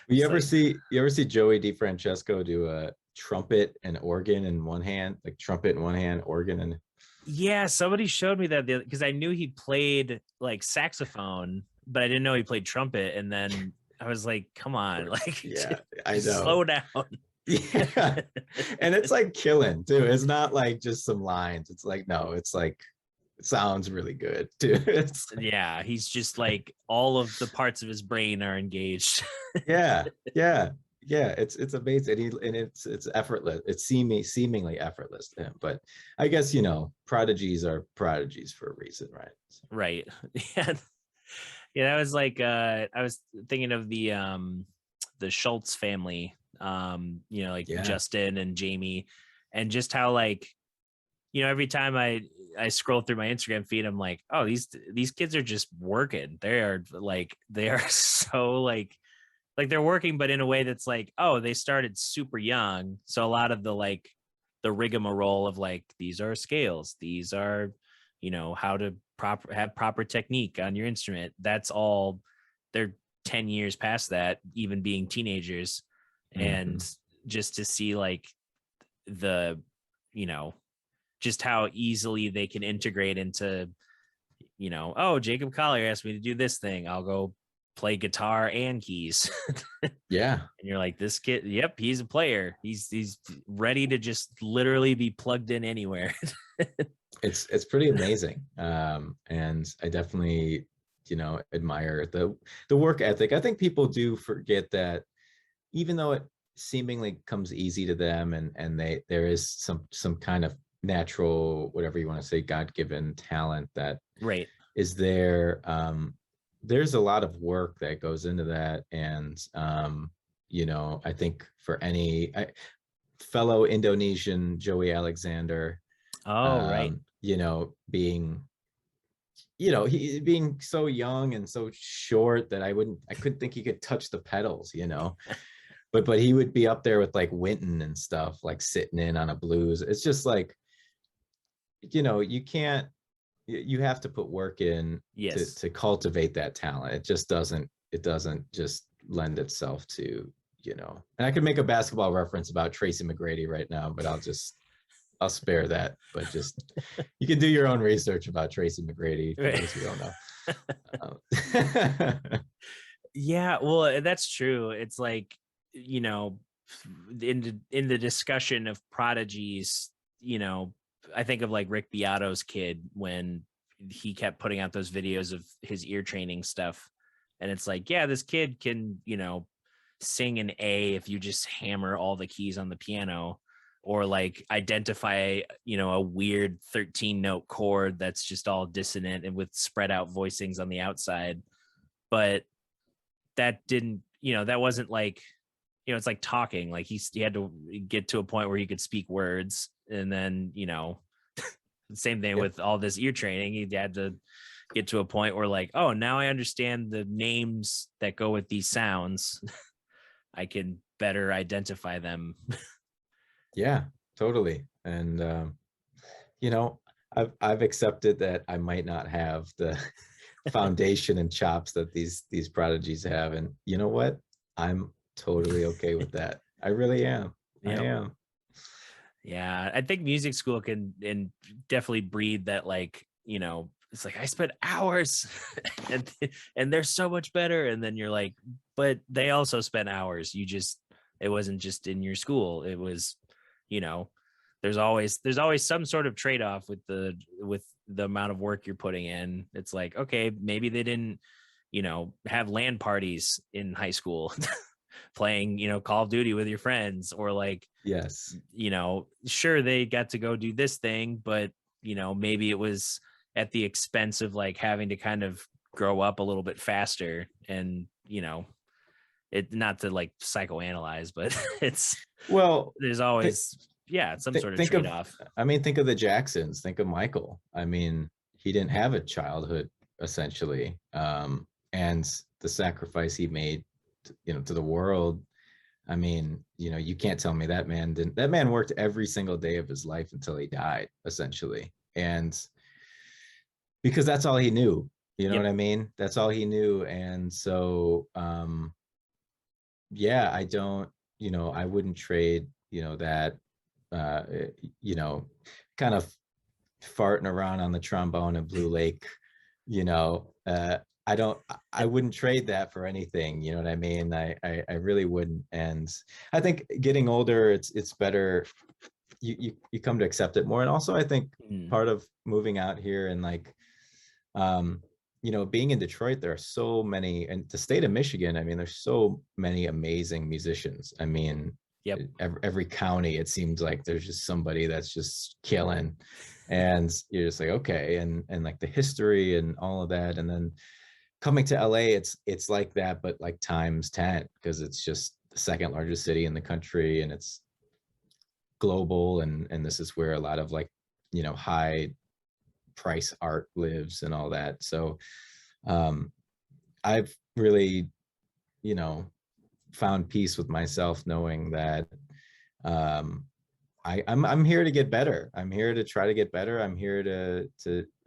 you ever see Joey DeFrancesco do a trumpet and organ in one hand, like trumpet in one hand, organ and yeah, somebody showed me that because I knew he played like saxophone, but I didn't know he played trumpet. And then I was like, come on, like, yeah, I know. Slow down. Yeah. And it's like killing too. It's not like just some lines. It's like, no, it's like, it sounds really good too. Yeah, he's just like all of the parts of his brain are engaged. Yeah. It's amazing, and it's effortless. It's seemingly effortless to him. But I guess prodigies are prodigies for a reason, right? So. Right. Yeah. Yeah, that was like I was thinking of the Schultz family, like Justin and Jamie, and just how like, every time I scroll through my Instagram feed, I'm like, oh, these kids are just working. They are so like they're working, but in a way that's like, oh, they started super young. So a lot of the rigmarole of like, these are scales, these are, how to have proper technique on your instrument. That's all. They're 10 years past that, even being teenagers. Mm-hmm. And just to see like the, just how easily they can integrate into, oh, Jacob Collier asked me to do this thing, I'll go play guitar and keys. Yeah. And you're like, this kid, yep, he's a player. He's ready to just literally be plugged in anywhere. It's pretty amazing. And I definitely, admire the work ethic. I think people do forget that, even though seemingly comes easy to them, and there is some kind of natural, whatever you want to say, God-given talent that Right. is there. There's a lot of work that goes into that, and I think for any fellow Indonesian Joey Alexander, Oh, right. being he being so young and so short that I couldn't think he could touch the pedals, but he would be up there with like Winton and stuff, like sitting in on a blues. It's just like, you can't, you have to put work in Yes. to cultivate that talent. It doesn't just lend itself to, and I could make a basketball reference about Tracy McGrady right now, but I'll spare that. But just, you can do your own research about Tracy McGrady for those who don't know. Yeah, well, that's true. It's like, in the discussion of prodigies, I think of like Rick Beato's kid when he kept putting out those videos of his ear training stuff. And it's like, yeah, this kid can, sing an A if you just hammer all the keys on the piano, or like identify, a weird 13 note chord that's just all dissonant and with spread out voicings on the outside. But that didn't, that wasn't like, it's like talking, like he had to get to a point where he could speak words. And then, same thing with all this ear training. He had to get to a point where like, oh, now I understand the names that go with these sounds. I can better identify them. Yeah, totally. And I've accepted that I might not have the foundation and chops that these prodigies have, and you know what? I'm totally okay with that. I really am. Yep. I am. Yeah, I think music school can and definitely breed that, like, it's like I spent hours and they're so much better. And then you're like, but they also spent hours. It wasn't just in your school. It was, there's always some sort of trade-off with the amount of work you're putting in. It's like, okay, maybe they didn't, have LAN parties in high school playing, Call of Duty with your friends, or like, Yes. Sure, they got to go do this thing, but maybe it was at the expense of like having to kind of grow up a little bit faster. And it, not to like psychoanalyze, but there's always some sort of trade-off. Think of the Jacksons. Think of Michael. I mean, he didn't have a childhood essentially, and the sacrifice he made to the world. I mean, you can't tell me that man worked every single day of his life until he died, essentially. And because that's all he knew, what I mean? That's all he knew. And so, I don't, I wouldn't trade, that, kind of farting around on the trombone in Blue Lake, I wouldn't trade that for anything. You know what I mean? I really wouldn't. And I think getting older, it's better. You come to accept it more. And also I think part of moving out here and like, being in Detroit, there are so many, and the state of Michigan, I mean, there's so many amazing musicians. I mean, every county, it seems like there's just somebody that's just killing, and you're just like, okay. And like the history and all of that. And then coming to LA, it's like that, but like times 10, because it's just the second largest city in the country, and it's global. And this is where a lot of like, high price art lives and all that. So I've really, found peace with myself, knowing that I'm here to get better. I'm here to try to get better. I'm here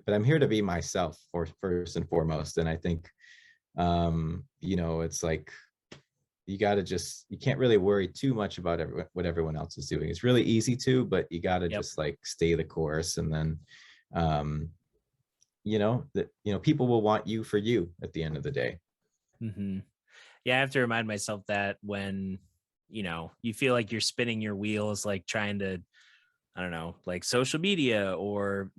but I'm here to be myself first and foremost. And I think, it's like, you can't really worry too much about what everyone else is doing. It's really easy to, but you got to just like stay the course. And then, people will want you for you at the end of the day. Mm-hmm. Yeah, I have to remind myself that when, you feel like you're spinning your wheels, like trying to, I don't know, like social media, or,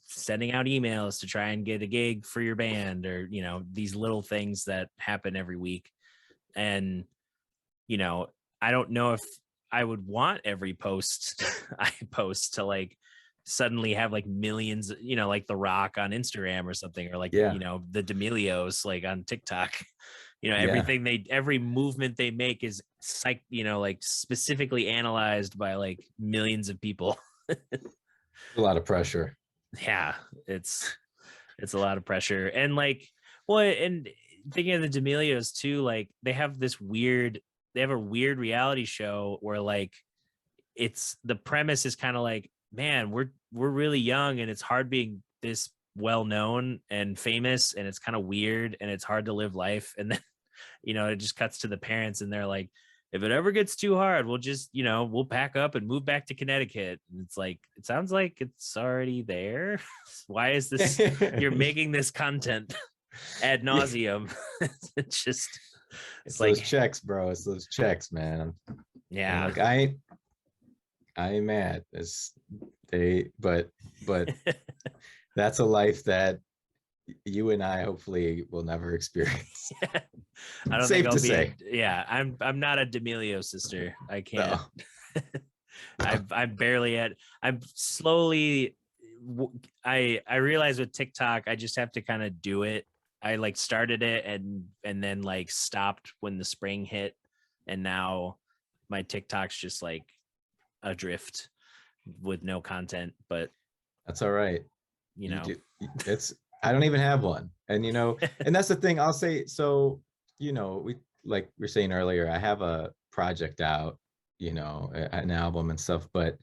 sending out emails to try and get a gig for your band, or, these little things that happen every week. And, I don't know if I would want every post I post to like suddenly have like millions, like The Rock on Instagram or something, or like, Yeah. the D'Amelios like on TikTok. Yeah. Every movement they make is like specifically analyzed by like millions of people. A lot of pressure. Yeah, it's a lot of pressure. And like, well, and thinking of the D'Amelios too, like they have a weird reality show where like the premise is kind of like, man, we're really young and it's hard being this well known and famous, and it's kind of weird and it's hard to live life. And then it just cuts to the parents and they're like, if it ever gets too hard, we'll just we'll pack up and move back to Connecticut. And it's like, it sounds like it's already there. Why is this you're making this content ad nauseum? It's just It's like those checks, bro. It's those checks, man. yeah. And like I ain't mad. But that's a life that you and I hopefully will never experience. I don't Safe think I'll to be say. I'm not a D'Amelio sister. I can't. No. I'm slowly I realize with TikTok I just have to kind of do it. I like started it and then like stopped when the spring hit, and now my TikTok's just like adrift with no content. But That's all right. It's I don't even have one. And and that's the thing I'll say. So, we like we were saying earlier, I have a project out, an album and stuff, but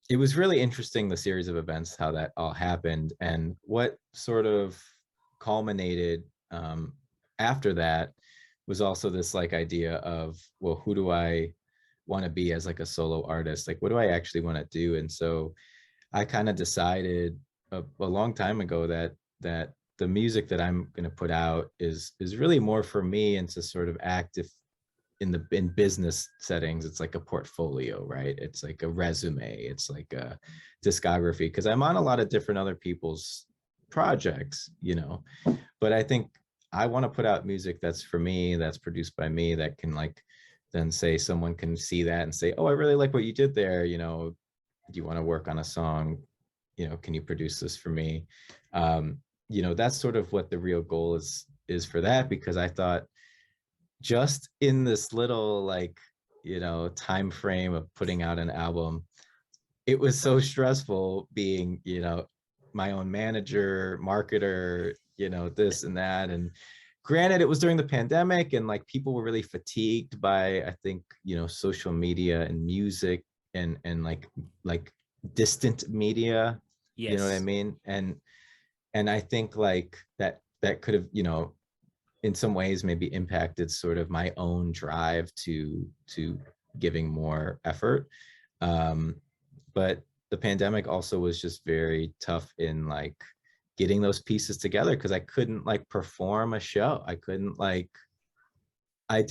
it was really interesting, the series of events, how that all happened, and what sort of culminated after that was also this like idea of, well, who do I want to be as like a solo artist? Like, what do I actually want to do? And so I kind of decided a long time ago that the music that I'm going to put out is really more for me, and to sort of act in business settings. It's like a portfolio, right? It's like a resume. It's like a discography, because I'm on a lot of different other people's projects, but I think I want to put out music that's for me, that's produced by me, that can like then say someone can see that and say, oh, I really like what you did there. Do you want to work on a song? Can you produce this for me? That's sort of what the real goal is for that, because I thought just in this little like, time frame of putting out an album, it was so stressful being, my own manager, marketer, this and that. And granted, it was during the pandemic, and like people were really fatigued by, I think, social media and music and like distant media. Yes. You know what I mean? And I think like that could have, in some ways maybe impacted sort of my own drive to giving more effort. But the pandemic also was just very tough in like getting those pieces together, because I couldn't like perform a show. I couldn't like, I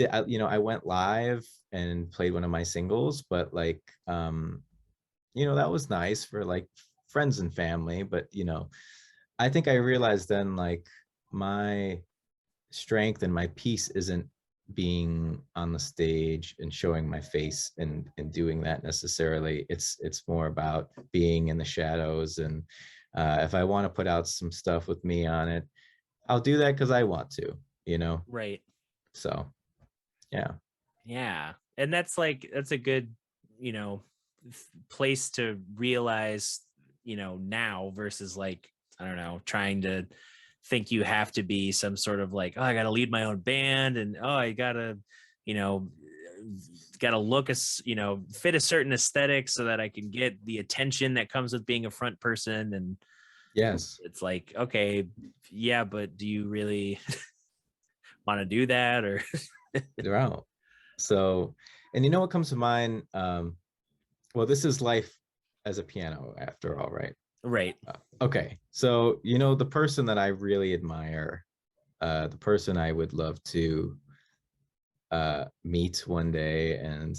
went live and played one of my singles, but like, that was nice for like friends and family. But, I think I realized then like my strength and my piece isn't being on the stage and showing my face and doing that necessarily. It's more about being in the shadows. And if I want to put out some stuff with me on it, I'll do that because I want to, Right. So yeah. And that's a good place to realize now, versus like, I don't know, trying to think you have to be some sort of like, oh, I gotta lead my own band, and oh, I gotta look as fit a certain aesthetic so that I can get the attention that comes with being a front person. And Yes, it's like, okay, yeah, but do you really want to do that? Or they're out. So, and what comes to mind, well, this is life as a piano after all, right? right. Okay, so the person that I really admire, the person I would love to meet one day and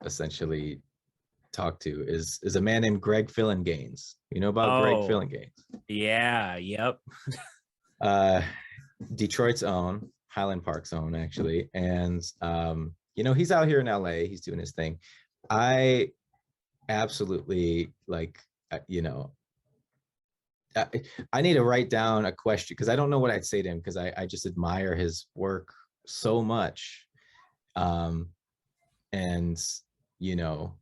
essentially talk to is a man named Greg Fillinganes. You know about Greg Fillinganes? Yeah. Yep. Detroit's own, Highland Park zone actually. And, you know, he's out here in LA, he's doing his thing. I absolutely like, you know, I need to write down a question because I don't know what I'd say to him because I just admire his work so much. And, you know,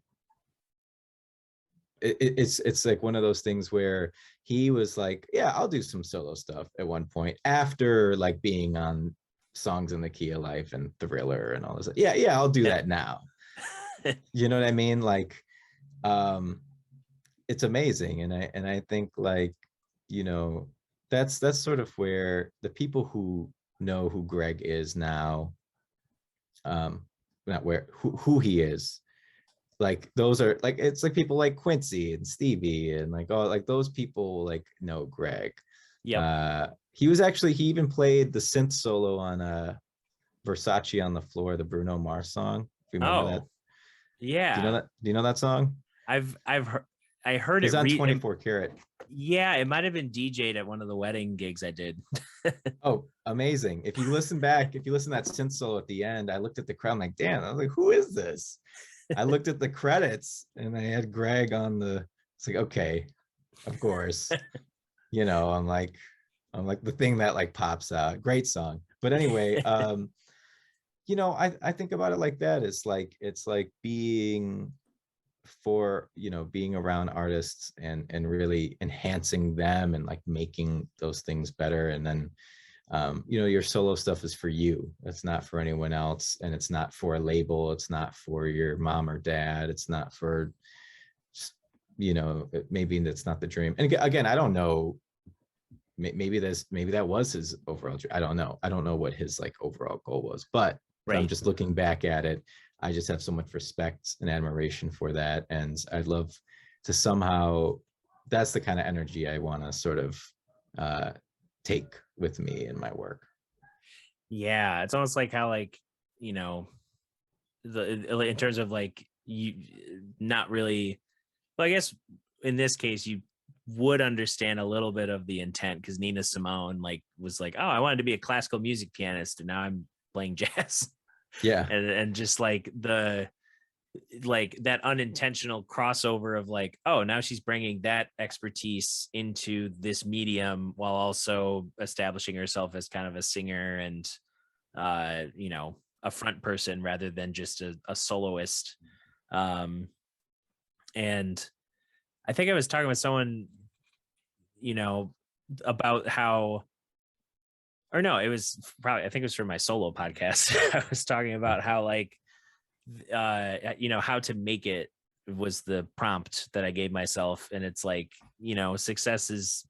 it's like one of those things where he was like, yeah, I'll do some solo stuff at one point after like being on Songs in the Key of Life and Thriller and all this. Yeah, I'll do that now. You know what I mean? Like, it's amazing. And I think like, you know, that's sort of where the people who know who Greg is now, not where, who he is, like those are like, it's like people like Quincy and Stevie and like, oh, like those people like know Greg. He even played the synth solo on Versace on the Floor, the Bruno Mars song. If you remember that. Yeah. Do you know that song? I heard it's it on 24 Karat. Yeah, it might have been DJ'd at one of the wedding gigs I did. Oh, amazing. If you listen to that synth solo at the end, I looked at the crowd, I'm like, damn, I was like, who is this? I looked at the credits and I had Greg on it's like, okay, of course. You know, I'm like the thing that like pops out. Great song. But anyway, you know, I think about it like that. It's like being around artists and really enhancing them and like making those things better. And then you know, your solo stuff is for you. It's not for anyone else, and it's not for a label. It's not for your mom or dad. It's not for, you know, maybe that's not the dream. And again, I don't know. Maybe that was his overall dream. I don't know what his like overall goal was, but I'm just looking back at it. I just have so much respect and admiration for that, and I'd love to somehow. That's the kind of energy I want to sort of take with me in my work. Yeah, it's almost like how, like, you know, in terms of like, you not really, well, I guess in this case you would understand a little bit of the intent, because Nina Simone like was like, oh, I wanted to be a classical music pianist and now I'm playing jazz. Yeah. And just like like that unintentional crossover of like, oh, now she's bringing that expertise into this medium while also establishing herself as kind of a singer and you know, a front person rather than just a soloist. And I think I was talking with someone, you know, about how, or no, it was probably, I think it was for my solo podcast. I was talking about how like, you know, how to make it was the prompt that I gave myself. And it's like, you know, success is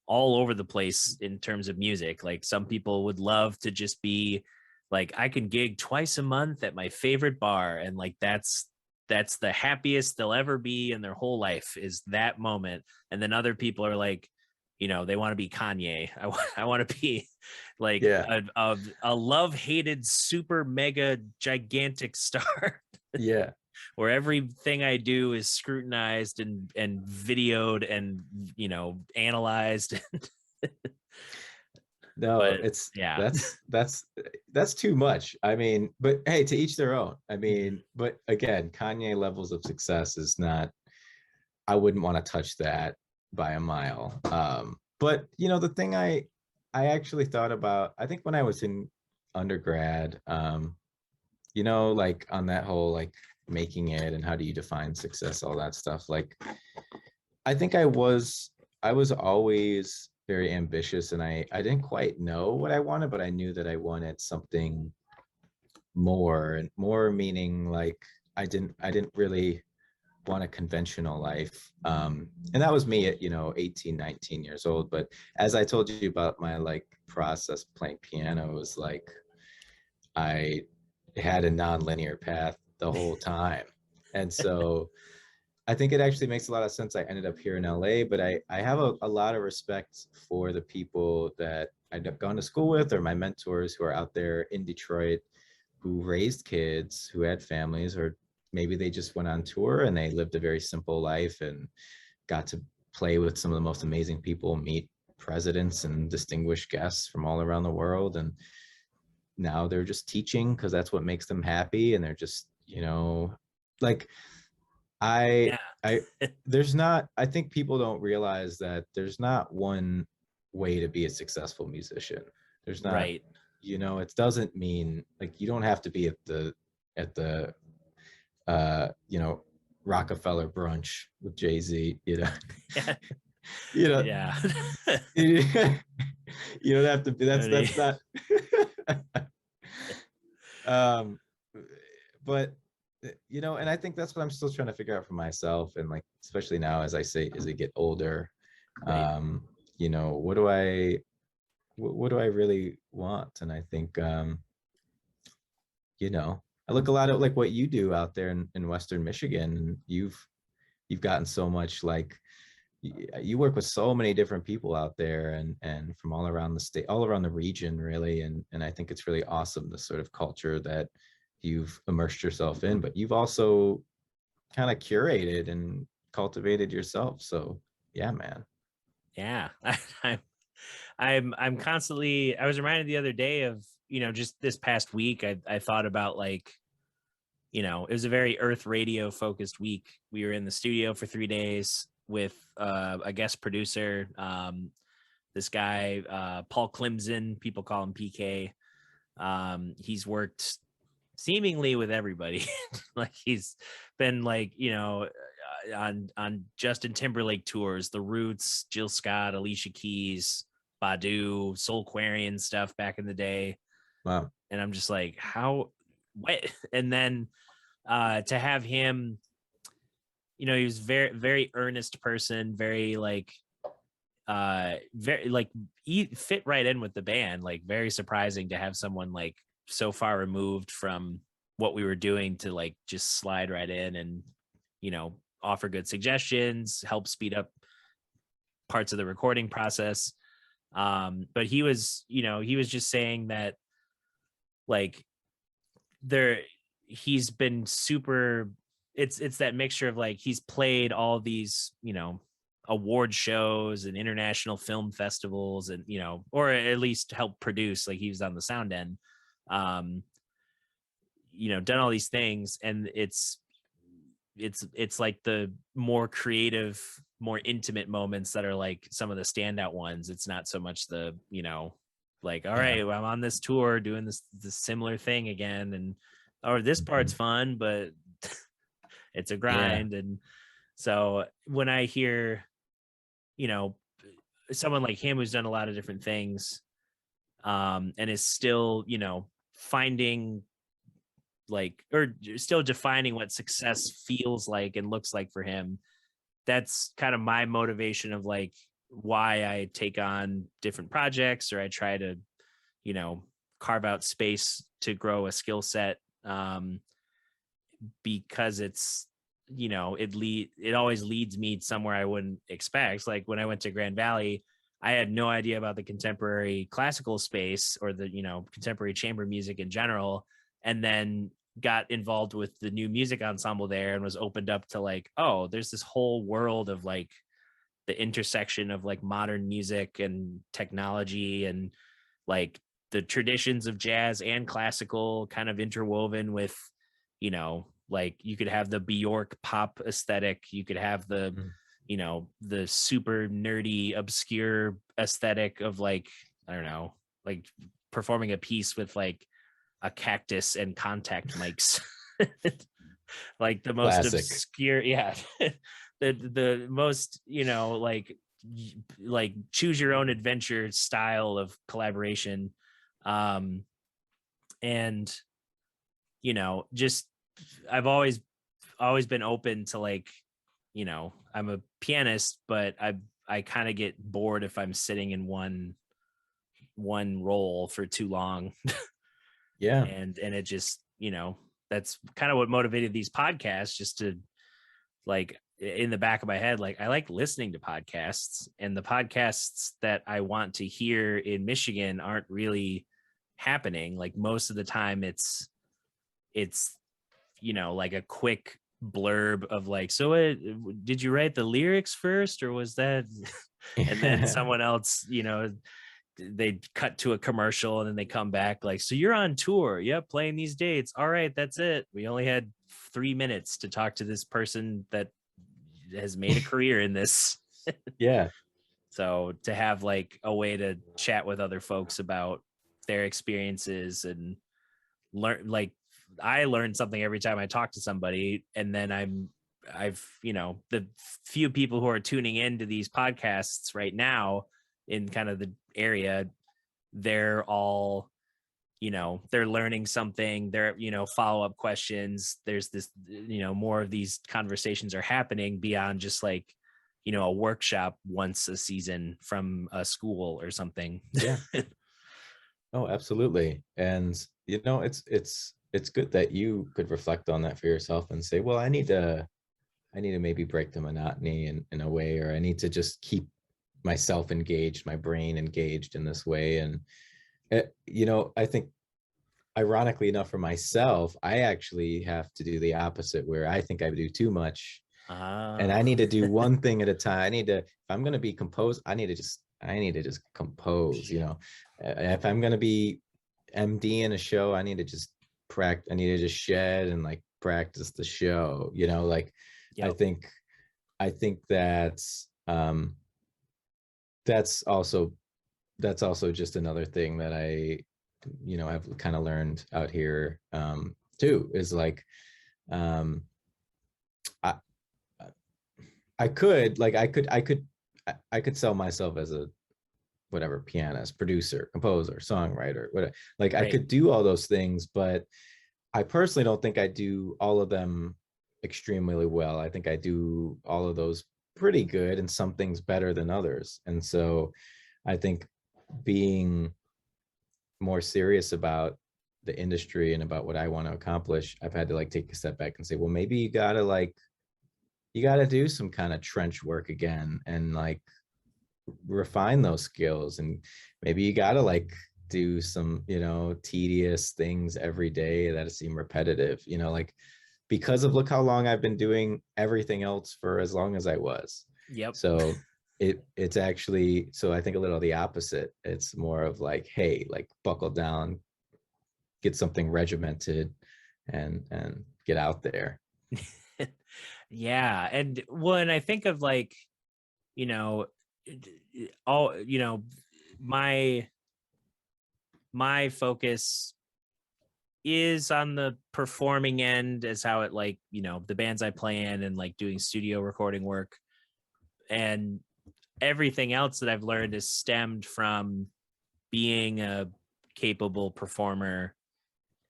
all over the place in terms of music. Like some people would love to just be like, I can gig twice a month at my favorite bar. And like, that's the happiest they'll ever be in their whole life, is that moment. And then other people are like, you know, they want to be Kanye. I want to be like a love-hated, super mega gigantic star. Yeah. Where everything I do is scrutinized and videoed and, you know, analyzed. No, but that's too much. I mean, but hey, to each their own. I mean, but again, Kanye levels of success is not, I wouldn't want to touch that by a mile. But you know, the thing I actually thought about, I think when I was in undergrad, you know, like on that whole like making it and how do you define success, all that stuff. Like, I think I was always very ambitious, and I didn't quite know what I wanted, but I knew that I wanted something more, and more meaning like I didn't really want a conventional life. And that was me at, you know, 18, 19 years old. But as I told you about my like process playing piano, it was like I had a non-linear path the whole time. And so I think it actually makes a lot of sense. I ended up here in LA, but I have a lot of respect for the people that I've gone to school with, or my mentors who are out there in Detroit, who raised kids, who had families, or maybe they just went on tour and they lived a very simple life and got to play with some of the most amazing people, meet presidents and distinguished guests from all around the world. And now they're just teaching because that's what makes them happy, and they're just, you know, like I Yeah. there's not, I think people don't realize that there's not one way to be a successful musician. There's not, Right. you know, it doesn't mean like you don't have to be at the you know, Rockefeller brunch with Jay-Z, you know. Yeah. You know, Yeah. you don't have to be, Funny. that's not um but you know, and I think that's what I'm still trying to figure out for myself, and like especially now as I say, as I get older, Right. you know, what do I really want? And I think you know, I look a lot at like what you do out there in Western Michigan, and you've gotten so much, like you work with so many different people out there, and from all around the state, all around the region, really. And I think it's really awesome, the sort of culture that you've immersed yourself in, but you've also kind of curated and cultivated yourself. So yeah, man. Yeah. I'm I'm constantly, I was reminded the other day of, just this past week, I thought about like, it was a very Earth Radio focused week. We were in the studio for 3 days with a guest producer, this guy, Paul Clemson, people call him PK. He's worked seemingly with everybody. Like he's been like, on Justin Timberlake tours, The Roots, Jill Scott, Alicia Keys, Badu, Soulquarian stuff back in the day. Wow. And I'm just like, what? And then to have him, he was very, very earnest person, very like, very like fit right in with the band. Like very surprising to have someone like so far removed from what we were doing to like just slide right in and, offer good suggestions, help speed up parts of the recording process. But he was just saying that like he's been super, it's that mixture of like he's played all these, award shows and international film festivals, and or at least helped produce, like he was on the sound end, um done all these things, and it's like the more creative, more intimate moments that are like some of the standout ones. It's not so much the, like, all Yeah. right, well, I'm on this tour doing this similar thing again, and or this part's fun, but it's a Yeah. grind. And so when I hear, someone like him who's done a lot of different things, and is still, finding like, or still defining what success feels like and looks like for him, that's kind of my motivation of like why I take on different projects, or I try to, carve out space to grow a skill set, because it's, it always leads me somewhere I wouldn't expect. Like when I went to Grand Valley, I had no idea about the contemporary classical space or the, contemporary chamber music in general, and then got involved with the new music ensemble there and was opened up to like, oh, there's this whole world of like the intersection of like modern music and technology, and like the traditions of jazz and classical kind of interwoven with, like you could have the Bjork pop aesthetic, you could have the, Mhm. The super nerdy, obscure aesthetic of like, I don't know, like performing a piece with like a cactus and contact mics. Like the most Classic. obscure, yeah. The most, like choose your own adventure style of collaboration. And just I've always been open to like, I'm a pianist, but I kind of get bored if I'm sitting in one role for too long. Yeah. And it just, that's kind of what motivated these podcasts, just to like, in the back of my head, like I like listening to podcasts, and the podcasts that I want to hear in Michigan aren't really happening. Like most of the time it's like a quick blurb of like, so did you write the lyrics first, or was that and then someone else they cut to a commercial and then they come back like, so you're on tour. Yep. Playing these dates. All right. That's it. We only had 3 minutes to talk to this person that has made a career in this. Yeah. So to have like a way to chat with other folks about their experiences and learn, like I learn something every time I talk to somebody. And then I've, the few people who are tuning into these podcasts right now in kind of the area, they're all, they're learning something. They're, follow-up questions. There's this, more of these conversations are happening beyond just like, a workshop once a season from a school or something. Yeah. Oh, absolutely. And, it's good that you could reflect on that for yourself and say, well, I need to maybe break the monotony in a way, or I need to just keep myself engaged, my brain engaged in this way. And, I think ironically enough for myself, I actually have to do the opposite, where I think I do too much. And I need to do one thing at a time. If I'm going to be composed, I need to just compose, if I'm going to be MD in a show, I need to just practice. I need to just shed and like practice the show, like, yep. I think that's also just another thing that I, I've kind of learned out here, too, is like, I could sell myself as a whatever pianist, producer, composer, songwriter, whatever. Like right. I could do all those things, but I personally don't think I do all of them extremely well. I think I do all of those pretty good, and some things better than others. And so I think being more serious about the industry and about what I want to accomplish, I've had to like take a step back and say, well, maybe you gotta do some kind of trench work again and like refine those skills. And maybe you gotta like do some, tedious things every day that seem repetitive, like, because of look how long I've been doing everything else for as long as I was. Yep. So it's actually, so I think a little the opposite. It's more of like, hey, like buckle down, get something regimented and get out there. Yeah. And when I think of like, all, my focus is on the performing end, as how it like, the bands I play in and like doing studio recording work, and everything else that I've learned is stemmed from being a capable performer.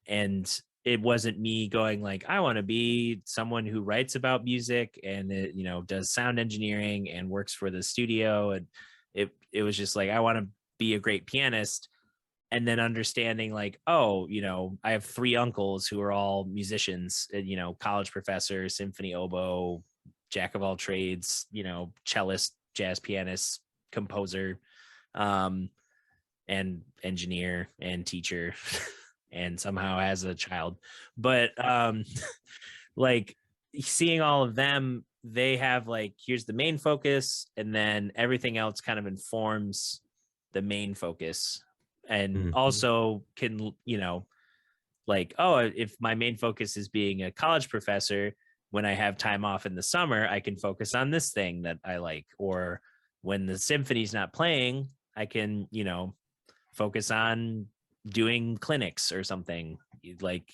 And it wasn't me going like, I want to be someone who writes about music and does sound engineering and works for the studio. And it was just like, I want to be a great pianist. And then understanding like, oh, I have 3 uncles who are all musicians, college professor, symphony oboe, jack of all trades, cellist, jazz pianist, composer, and engineer and teacher. And somehow as a child, but like seeing all of them, they have like, here's the main focus, and then everything else kind of informs the main focus. And also can, like, oh, if my main focus is being a college professor, when I have time off in the summer, I can focus on this thing that I like. Or when the symphony's not playing, I can, focus on doing clinics or something. Like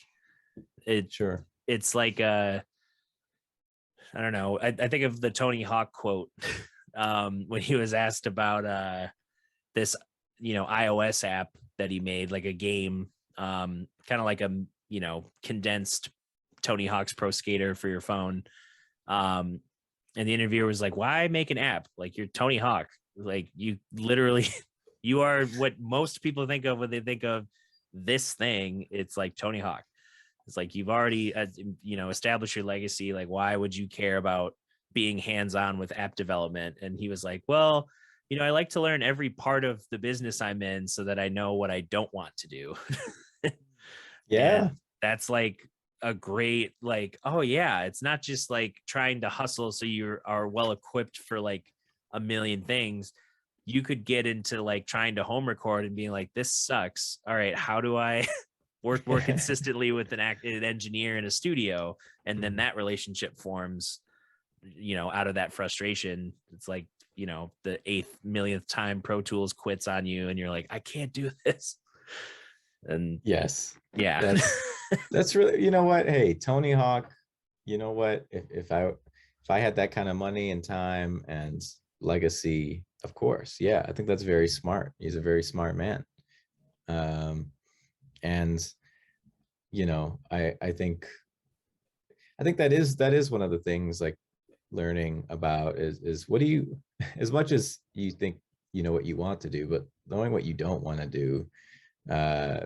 it. Sure. It's like I don't know. I think of the Tony Hawk quote when he was asked about this, iOS app that he made, like a game, kind of like a condensed Tony Hawk's Pro Skater for your phone. And the interviewer was like, "Why make an app? Like, you're Tony Hawk. Like, you literally." You are what most people think of when they think of this thing. It's like Tony Hawk. It's like, you've already, established your legacy. Like, why would you care about being hands-on with app development? And he was like, well, I like to learn every part of the business I'm in so that I know what I don't want to do. Yeah. And that's like a great, like, oh yeah, it's not just like trying to hustle so you are well equipped for like a million things. you could get into like trying to home record and being like, this sucks. All right, how do I work more consistently with an engineer in a studio? And then that relationship forms, out of that frustration. It's like, the 8th millionth time Pro Tools quits on you and you're like, I can't do this. And yes, yeah. that's really, you know what? Hey, Tony Hawk, you know what? If I had that kind of money and time and legacy, of course. Yeah, I think that's very smart. He's a very smart man. And I think that is one of the things, like, learning about is what do you, as much as you think you know what you want to do, but knowing what you don't want to do,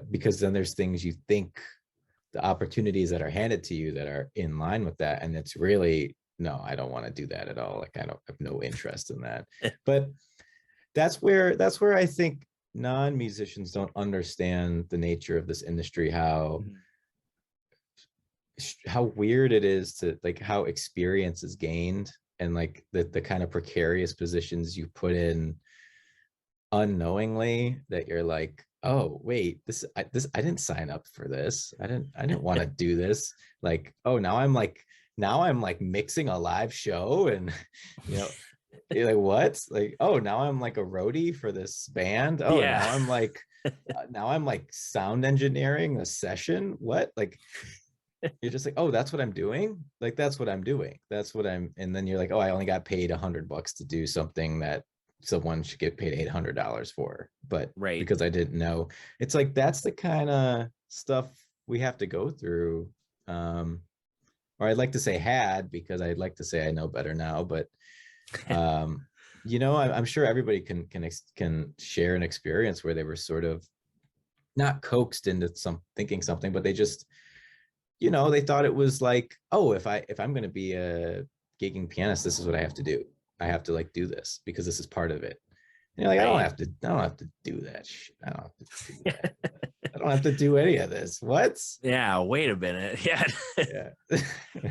because then there's things you think, the opportunities that are handed to you that are in line with that, and it's really, no, I don't want to do that at all. Like, I don't have no interest in that. But that's where I think non-musicians don't understand the nature of this industry, how weird it is to, like, how experience is gained, and like the kind of precarious positions you put in unknowingly, that you're like, oh wait, I didn't sign up for this. I didn't want to do this. Like, oh, now I'm like mixing a live show, and you're like, what? Like, oh, now I'm like a roadie for this band. Oh, Yeah. now I'm like sound engineering a session. What? Like, you're just like, oh, that's what I'm doing. Like, that's what I'm doing. That's what I'm. And then you're like, oh, I only got paid $100 to do something that someone should get paid $800 for. But right, because I didn't know, it's like, that's the kind of stuff we have to go through. Or I'd like to say had, because I'd like to say I know better now. But I'm sure everybody can share an experience where they were sort of not coaxed into thinking something, but they just, they thought it was like, oh, if I'm going to be a gigging pianist, this is what I have to do. I have to like do this because this is part of it. And you're like, right. I don't have to do that. I don't have to do that. I don't have to do any of this. What? Yeah. Wait a minute. Yeah. Yeah.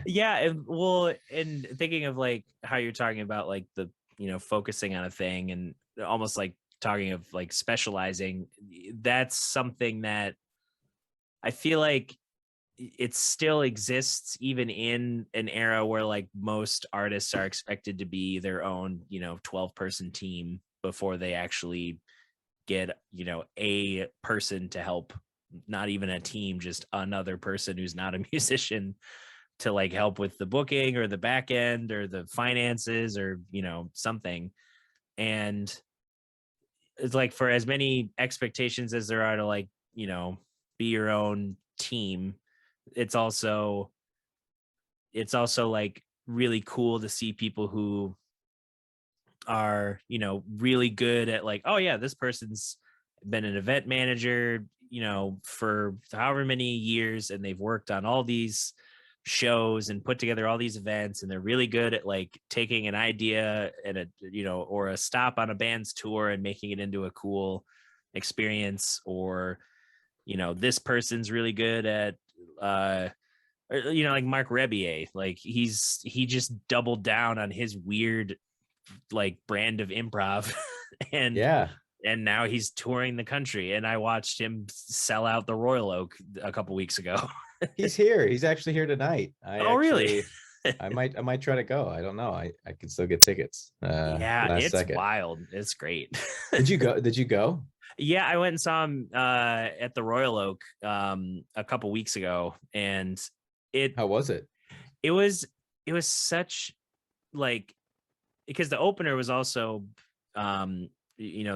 Yeah. Well, and thinking of like how you're talking about like the, focusing on a thing and almost like talking of like specializing, that's something that I feel like it still exists even in an era where like most artists are expected to be their own 12-person team before they actually get a person to help, not even a team, just another person who's not a musician to like help with the booking or the back end or the finances or something. And it's like, for as many expectations as there are to like be your own team, it's also like really cool to see people who are really good at like, oh yeah, this person's been an event manager for however many years, and they've worked on all these shows and put together all these events, and they're really good at like taking an idea and a or a stop on a band's tour and making it into a cool experience. Or this person's really good at like Mark Rebier, like he just doubled down on his weird like brand of improv and Yeah. And now he's touring the country, and I watched him sell out the Royal Oak a couple weeks ago. He's here. He's actually here tonight. Really? I might try to go. I don't know. I can still get tickets. Yeah, Last it's second. wild. It's great. Did you go? Yeah, I went and saw him at the Royal Oak a couple weeks ago, and How was it? It was such like, because the opener was also the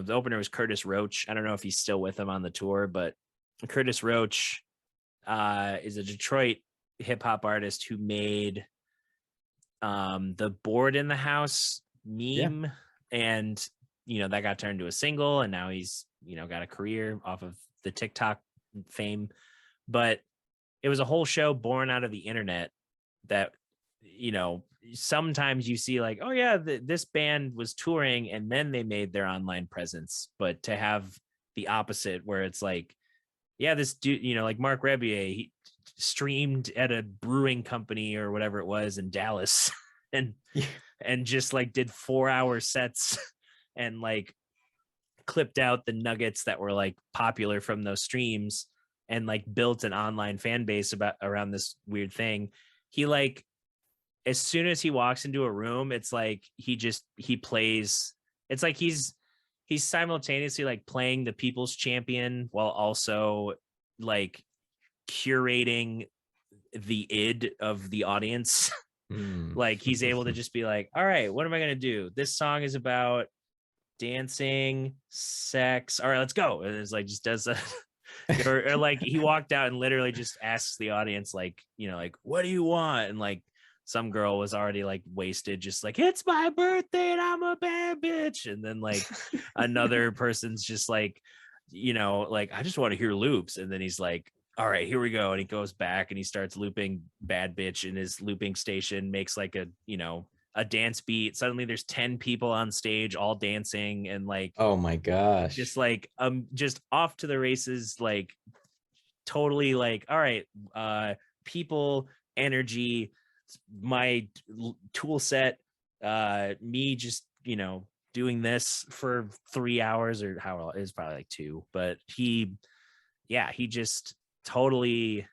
opener was Curtis Roach. I don't know if he's still with him on the tour, but Curtis Roach is a Detroit hip hop artist who made the Bored in the House meme. Yeah. And that got turned to a single, and now he's got a career off of the TikTok fame. But it was a whole show born out of the internet that sometimes you see like, oh yeah, this band was touring and then they made their online presence. But to have the opposite, where it's like, yeah, this dude, like Mark Rebier, he streamed at a brewing company or whatever it was in Dallas and just like did 4-hour sets and like clipped out the nuggets that were like popular from those streams and like built an online fan base around this weird thing. He like, as soon as he walks into a room, it's like he plays. It's like he's simultaneously like playing the people's champion while also like curating the id of the audience. Like he's able to just be like, all right, what am I gonna do? This song is about dancing, sex. All right, let's go. And it's like just does that. Or like he walked out and literally just asks the audience, like, like, what do you want? And like some girl was already like wasted, just like, it's my birthday and I'm a bad bitch. And then like another person's just like, like, I just want to hear loops. And then he's like, all right, here we go. And he goes back and he starts looping bad bitch in his looping station, makes like a dance beat. Suddenly there's 10 people on stage all dancing and like, oh my gosh, just off to the races, like totally like, all right, people, energy, my tool set, me just doing this for 3 hours, or how it is, probably like 2, but he just totally,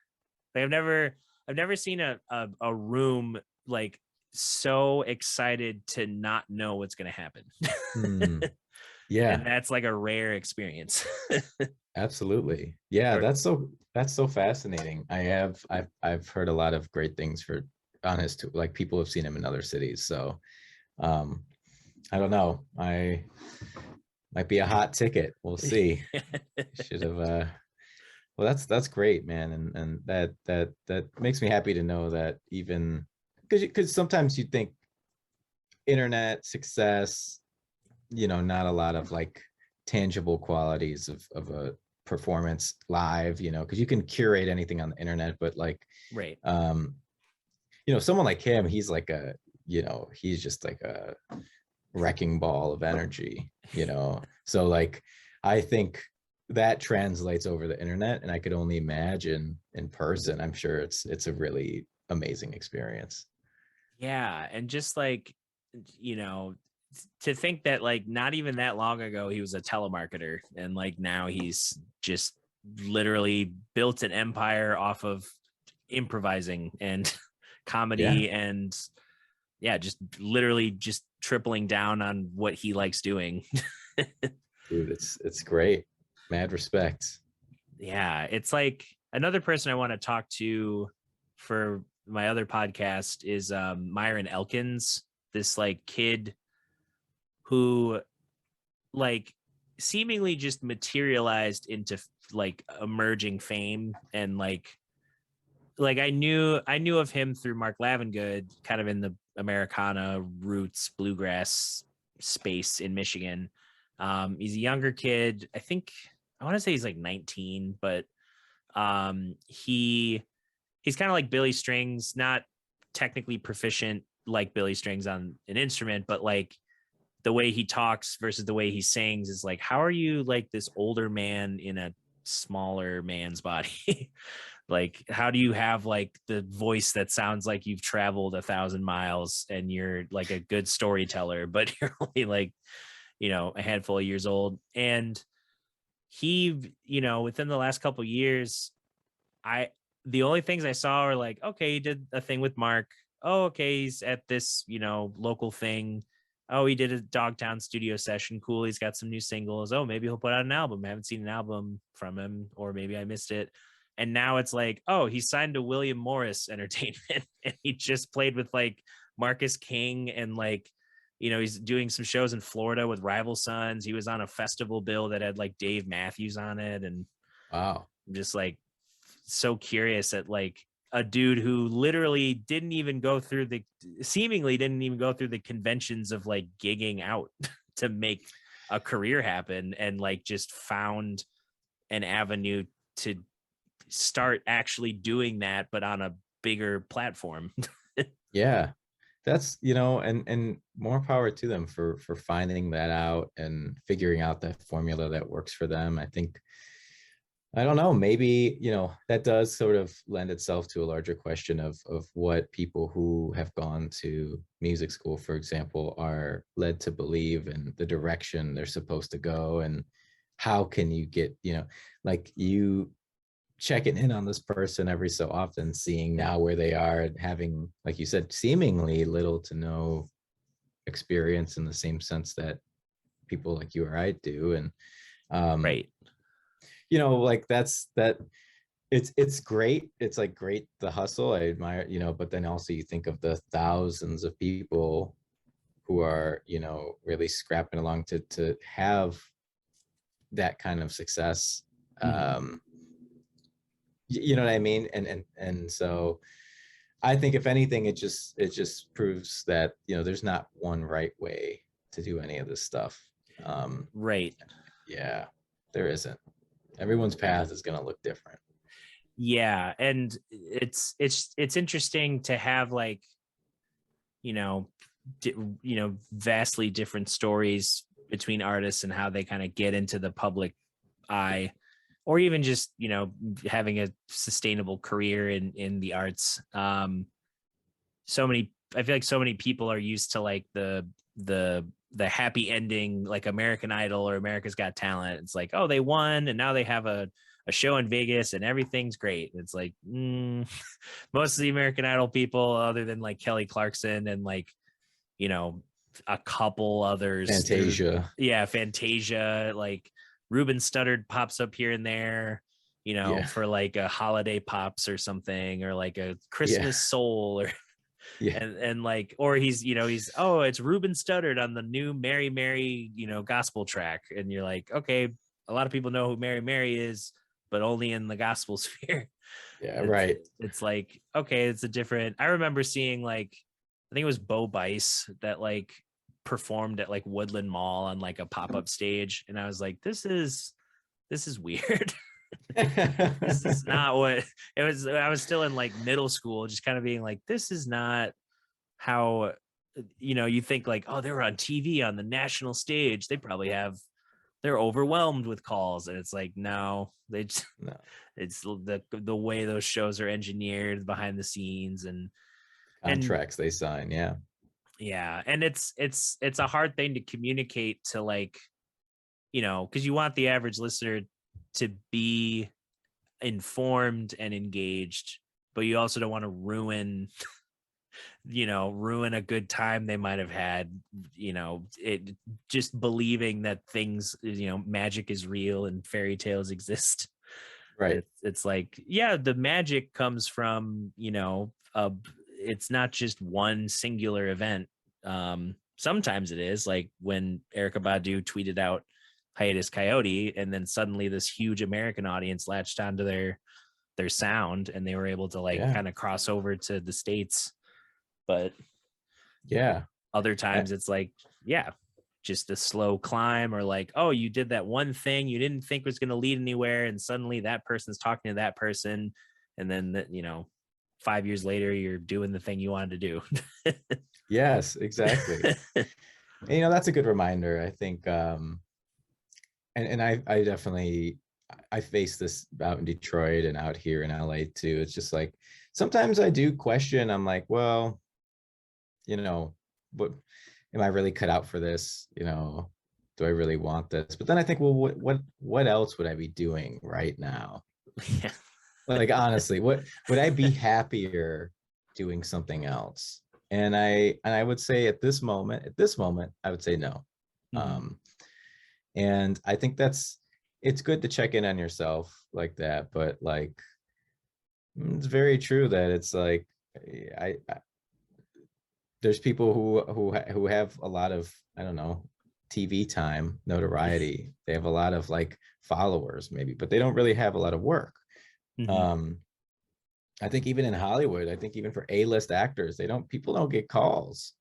like, I've never seen a room like so excited to not know what's going to happen. Yeah, and that's like a rare experience. absolutely. Yeah, that's so fascinating. I've heard a lot of great things for honest, like people have seen him in other cities, so I don't know, I might be a hot ticket, we'll see. Should have well, that's great, man. And that makes me happy to know that, even because sometimes you think internet success, not a lot of like tangible qualities of a performance live, because you can curate anything on the internet, but like, right, someone like him, he's like he's just like a wrecking ball of energy, so like I think that translates over the internet, and I could only imagine in person. I'm sure it's a really amazing experience. yeah. And just like, to think that like not even that long ago he was a telemarketer, and like now he's just literally built an empire off of improvising and comedy, Yeah, and just literally just tripling down on what he likes doing. dude, it's great. Mad respect. Yeah, it's like another person I want to talk to for my other podcast is Myron Elkins, this like kid who like seemingly just materialized into like emerging fame. And like I knew of him through Mark Lavengood, kind of in the Americana roots bluegrass space in Michigan. He's a younger kid. I want to say he's like 19, but he's kind of like Billy Strings, not technically proficient like Billy Strings on an instrument, but like the way he talks versus the way he sings is like, how are you like this older man in a smaller man's body? Like, how do you have like the voice that sounds like you've traveled 1,000 miles and you're like a good storyteller, but you're only like, a handful of years old? And he, within the last couple of years, the only things I saw are like, okay, he did a thing with Mark. Oh, okay, he's at this, local thing. Oh, he did a Dogtown studio session. Cool. He's got some new singles. Oh, maybe he'll put out an album. I haven't seen an album from him, or maybe I missed it. And now it's like, oh, he signed to William Morris Entertainment, and he just played with like Marcus King, and like, he's doing some shows in Florida with Rival Sons. He was on a festival bill that had like Dave Matthews on it. And Wow. I'm just like so curious at like a dude who literally seemingly didn't even go through the conventions of like gigging out to make a career happen, and like just found an avenue to start actually doing that, but on a bigger platform. Yeah, that's and more power to them for finding that out and figuring out that formula that works for them. I think I don't know, maybe, that does sort of lend itself to a larger question of what people who have gone to music school, for example, are led to believe, and the direction they're supposed to go, and how can you get, like you checking in on this person every so often, seeing now where they are, and having, like you said, seemingly little to no experience in the same sense that people like you or I do. And Right. like it's great. It's like great, the hustle. I admire, but then also you think of the thousands of people who are, really scrapping along to have that kind of success. You know what I mean? And so I think if anything, it just proves that, there's not one right way to do any of this stuff. Right. Yeah, there isn't. Everyone's path is going to look different. Yeah, and it's interesting to have like, vastly different stories between artists and how they kind of get into the public eye, or even just having a sustainable career in the arts. I feel like so many people are used to like the happy ending, like American Idol or America's Got Talent. It's like, oh, they won and now they have a show in Vegas and everything's great. It's like most of the American Idol people, other than like Kelly Clarkson and like, a couple others. Fantasia. Yeah, Fantasia, like Ruben Studdard pops up here and there, for like a holiday pops or something, or like a Christmas soul, or and like, or he's it's Ruben Studdard on the new Mary Mary, gospel track, and you're like, okay, a lot of people know who Mary Mary is, but only in the gospel sphere. Yeah, right. It's like, okay, it's a different. I remember seeing like, I think it was Bo Bice that like performed at like Woodland Mall on like a pop-up stage, and I was like, this is weird. This is not what it was. I was still in like middle school, just kind of being like, this is not how, you think like, oh, they were on TV on the national stage, they're overwhelmed with calls, and it's like, no, they just, no. It's the way those shows are engineered behind the scenes, and contracts they sign. Yeah, and it's a hard thing to communicate to, like, because you want the average listener to be informed and engaged, but you also don't want to ruin a good time they might have had, it just believing that things, magic is real and fairy tales exist. Right. It's like, yeah, the magic comes from, it's not just one singular event. Sometimes it is, like when Erykah Badu tweeted out Hiatus Coyote, and then suddenly this huge American audience latched onto their sound, and they were able to like kind of cross over to the States. But yeah, other times it's like, yeah, just a slow climb, or like, oh, you did that one thing you didn't think was going to lead anywhere, and suddenly that person's talking to that person, and then 5 years later you're doing the thing you wanted to do. Yes, exactly. And, that's a good reminder, I think. And I definitely, I face this out in Detroit and out here in LA too. It's just like, sometimes I do question, I'm like, well, what am I really cut out for this? Do I really want this? But then I think, well, what else would I be doing right now? Yeah. Like, honestly, what would I be happier doing something else? And I would say at this moment, I would say no. Mm-hmm. And I think it's good to check in on yourself like that. But like, it's very true that it's like, I there's people who have a lot of, I don't know, TV time, notoriety. They have a lot of like followers maybe, but they don't really have a lot of work. Mm-hmm. I think even in Hollywood, I think even for A-list actors, people don't get calls.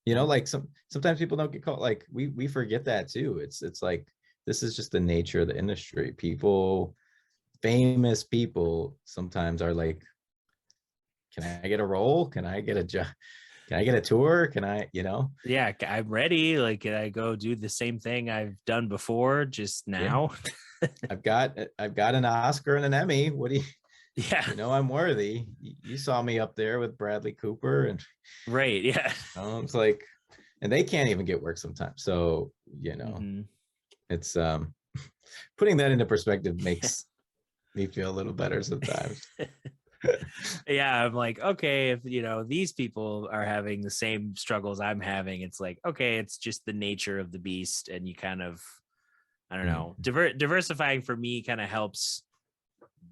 Like sometimes people don't get called. Like we forget that too. It's like, this is just the nature of the industry. Famous people sometimes are like, can I get a role? Can I get a job? can I get a tour? Can I, you know? Yeah, I'm ready. Like, can I go do the same thing I've done before, just Yeah. now? I've got an Oscar and an Emmy. What do you, Yeah, you know, I'm worthy. You saw me up there with Bradley Cooper, and right. Yeah. it's like, and they can't even get work sometimes. So, Mm-hmm. it's putting that into perspective makes me feel a little better sometimes. Yeah, I'm like, okay, if these people are having the same struggles I'm having, it's like, okay, it's just the nature of the beast, and you kind of, I don't know, diversifying for me kind of helps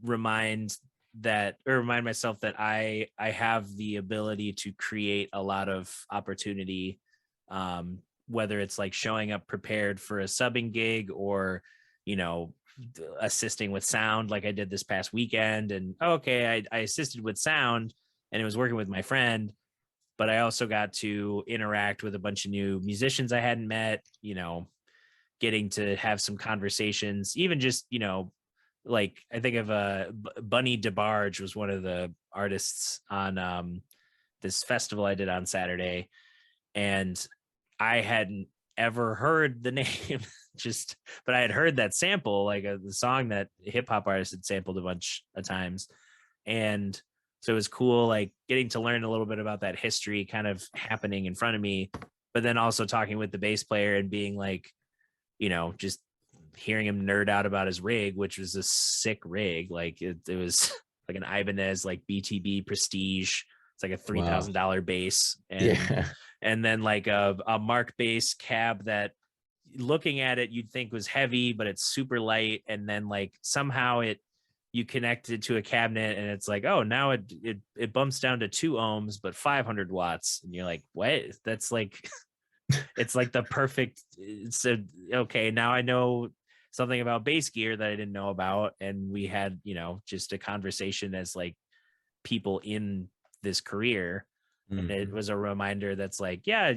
remind myself that I have the ability to create a lot of opportunity, whether it's like showing up prepared for a subbing gig or assisting with sound like I did this past weekend. And I assisted with sound and it was working with my friend, but I also got to interact with a bunch of new musicians I hadn't met, getting to have some conversations, even just, like I think of Bunny DeBarge was one of the artists on this festival I did on Saturday. And I hadn't ever heard the name but I had heard that sample, like the song that hip hop artists had sampled a bunch of times. And so it was cool, like getting to learn a little bit about that history kind of happening in front of me, but then also talking with the bass player and being like, just hearing him nerd out about his rig, which was a sick rig. Like it was like an Ibanez, like BTB Prestige. It's like a $3,000 bass. And then like a Mark bass cab that looking at it, you'd think was heavy, but it's super light. And then like somehow you connect it to a cabinet and it's like, oh, now it bumps down to 2 ohms, but 500 watts. And you're like, what? That's like, it's like the perfect. So, okay, now I know something about bass gear that I didn't know about. And we had, just a conversation as like people in this career. And it was a reminder that's like, yeah,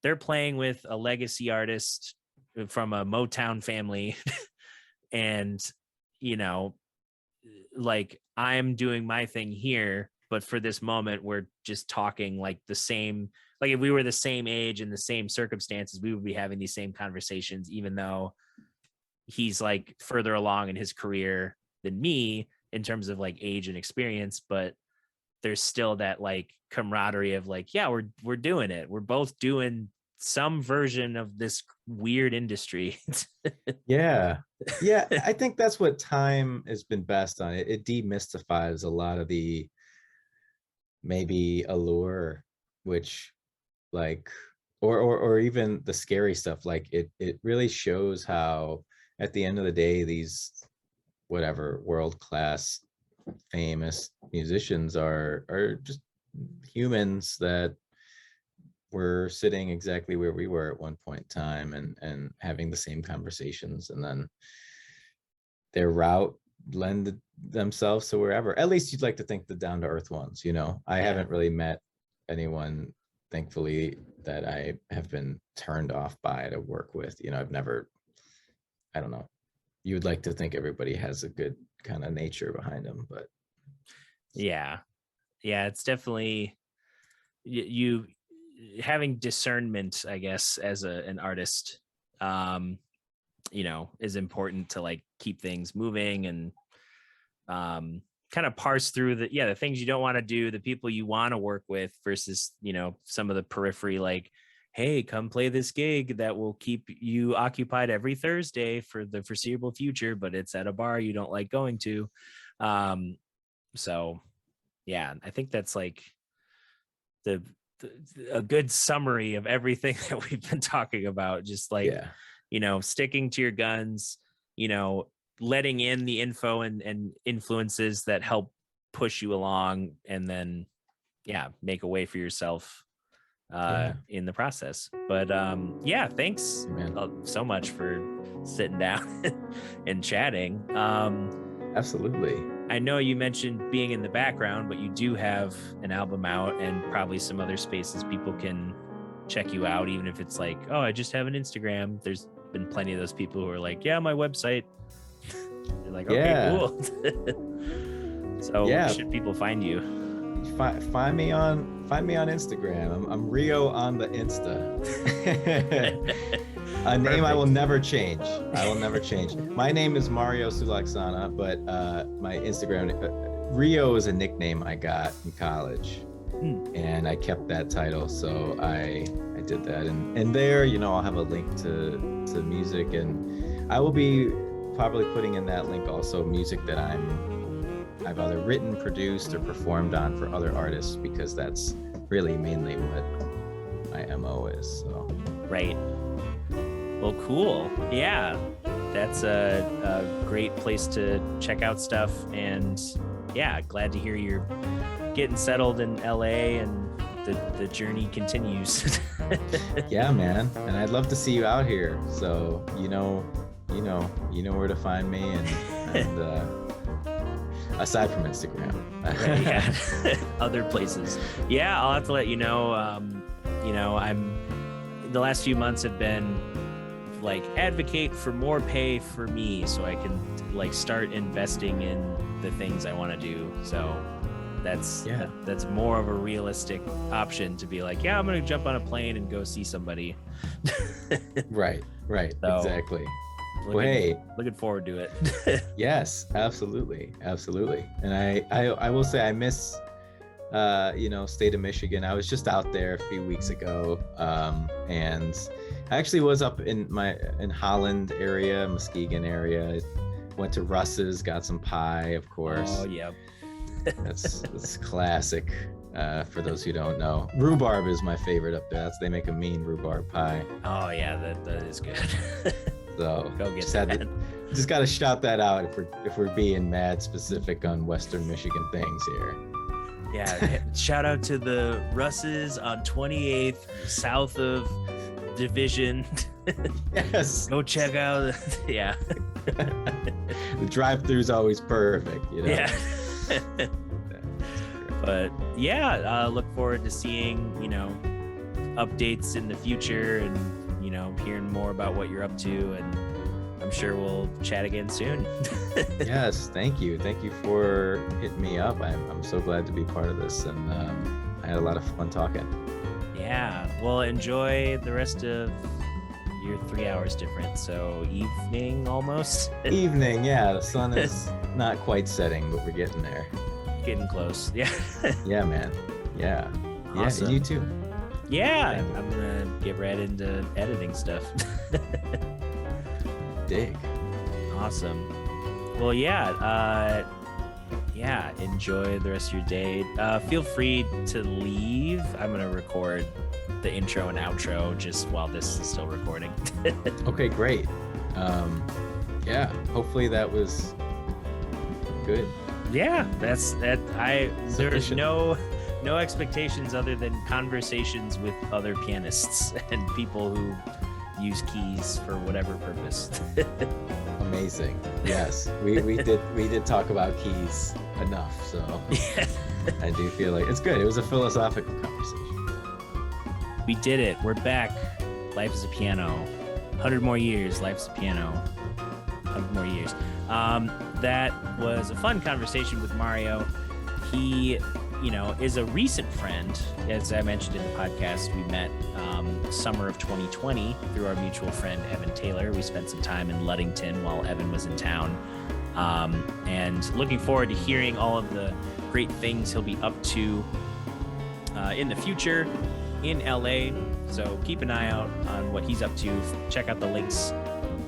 they're playing with a legacy artist from a Motown family. And, like I'm doing my thing here, but for this moment, we're just talking like the same, like if we were the same age and the same circumstances, we would be having these same conversations, even though he's like further along in his career than me in terms of like age and experience. But there's still that like camaraderie of like, yeah, we're doing it. We're both doing some version of this weird industry. Yeah. I think that's what time has been best on it. It demystifies a lot of the maybe allure, which like, or even the scary stuff. Like it really shows how at the end of the day, these whatever world-class famous musicians are just humans that were sitting exactly where we were at one point in time and having the same conversations, and then their route lend themselves to wherever. At least you'd like to think the down-to-earth ones. I haven't really met anyone, thankfully, that I have been turned off by to work with. I've never, I don't know. You would like to think everybody has a good kind of nature behind them, but yeah, it's definitely you having discernment, I guess, as an artist, is important to like keep things moving and kind of parse through the things you don't want to do, the people you want to work with versus, some of the periphery, like, hey, come play this gig that will keep you occupied every Thursday for the foreseeable future, but it's at a bar you don't like going to. So yeah, I think that's like a good summary of everything that we've been talking about. Just like, sticking to your guns, letting in the info and influences that help push you along, and then make a way for yourself in the process. But thanks so much for sitting down and chatting. Absolutely. I know you mentioned being in the background, but you do have an album out and probably some other spaces people can check you out, even if it's like, oh, I just have an Instagram. There's been plenty of those people who are like, yeah, my website. You're like, okay, cool. So where should people find you? find me on Instagram. I'm Rio on the Insta. A name Perfect. I will never change. My name is Mario Sulaksana, but my Instagram, Rio is a nickname I got in college, and I kept that title, so I did that. And there, I'll have a link to music, and I will be probably putting in that link also music that I've either written, produced, or performed on for other artists, because that's really mainly what my MO is. So. Right. Well, cool. Yeah, that's a great place to check out stuff. And yeah, glad to hear you're getting settled in LA and the journey continues. Yeah, man. And I'd love to see you out here. So, you know where to find me, and aside from Instagram. Right, yeah. Other places. Yeah, I'll have to let you know. The last few months have been like advocate for more pay for me, so I can like start investing in the things I want to do. So that's more of a realistic option to be like, yeah, I'm gonna jump on a plane and go see somebody. Right, so, exactly. Looking forward to it. Yes, absolutely. And I will say I miss state of Michigan. I was just out there a few weeks ago, and I actually was up in Holland area, Muskegon area. Went to Russ's, got some pie, of course. Oh yeah. That's classic. For those who don't know, rhubarb is my favorite up there. They make a mean rhubarb pie. Oh yeah, that is good. So go get that. Just got to shout that out if we're being mad specific on Western Michigan things here. Yeah, shout out to the Russes on 28th, south of Division. Yes. Go check out. Yeah. The drive-thru is always perfect, Yeah. But yeah, look forward to seeing, updates in the future, and hearing more about what you're up to, and I'm sure we'll chat again soon. Yes, thank you for hitting me up. I'm so glad to be part of this, and I had a lot of fun talking. Yeah, well, enjoy the rest of your 3 hours difference, so evening almost. Evening, yeah. The sun is not quite setting, but we're getting there. Getting close. Yeah. Yeah, man. Yeah. Awesome. Yeah, you too. Yeah, I'm gonna get right into editing stuff. Dig. Awesome. Well, yeah, enjoy the rest of your day. Feel free to leave. I'm gonna record the intro and outro just while this is still recording. Okay, great. Yeah, hopefully that was good. Yeah, there's Sufficient. no expectations other than conversations with other pianists and people who use keys for whatever purpose. Amazing. Yes, we did talk about keys enough, so Yeah. I do feel like it's good. It was a philosophical conversation. We did it. We're back. Life is a piano. 100 more years. Life's a piano. 100 more years. That was a fun conversation with Mario. He, is a recent friend. As I mentioned in the podcast, we met summer of 2020 through our mutual friend, Evan Taylor. We spent some time in Ludington while Evan was in town. And looking forward to hearing all of the great things he'll be up to in the future in LA. So keep an eye out on what he's up to. Check out the links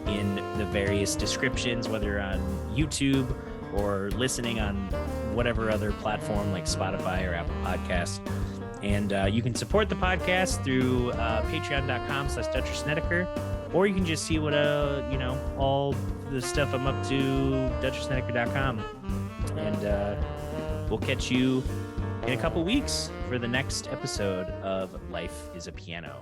in the various descriptions, whether on YouTube or listening on whatever other platform like Spotify or Apple Podcasts. And you can support the podcast through patreon.com/Dutcher Snedeker, or you can just see what all the stuff I'm up to, DutcherSnedeker.com. And we'll catch you in a couple weeks for the next episode of Life is a Piano.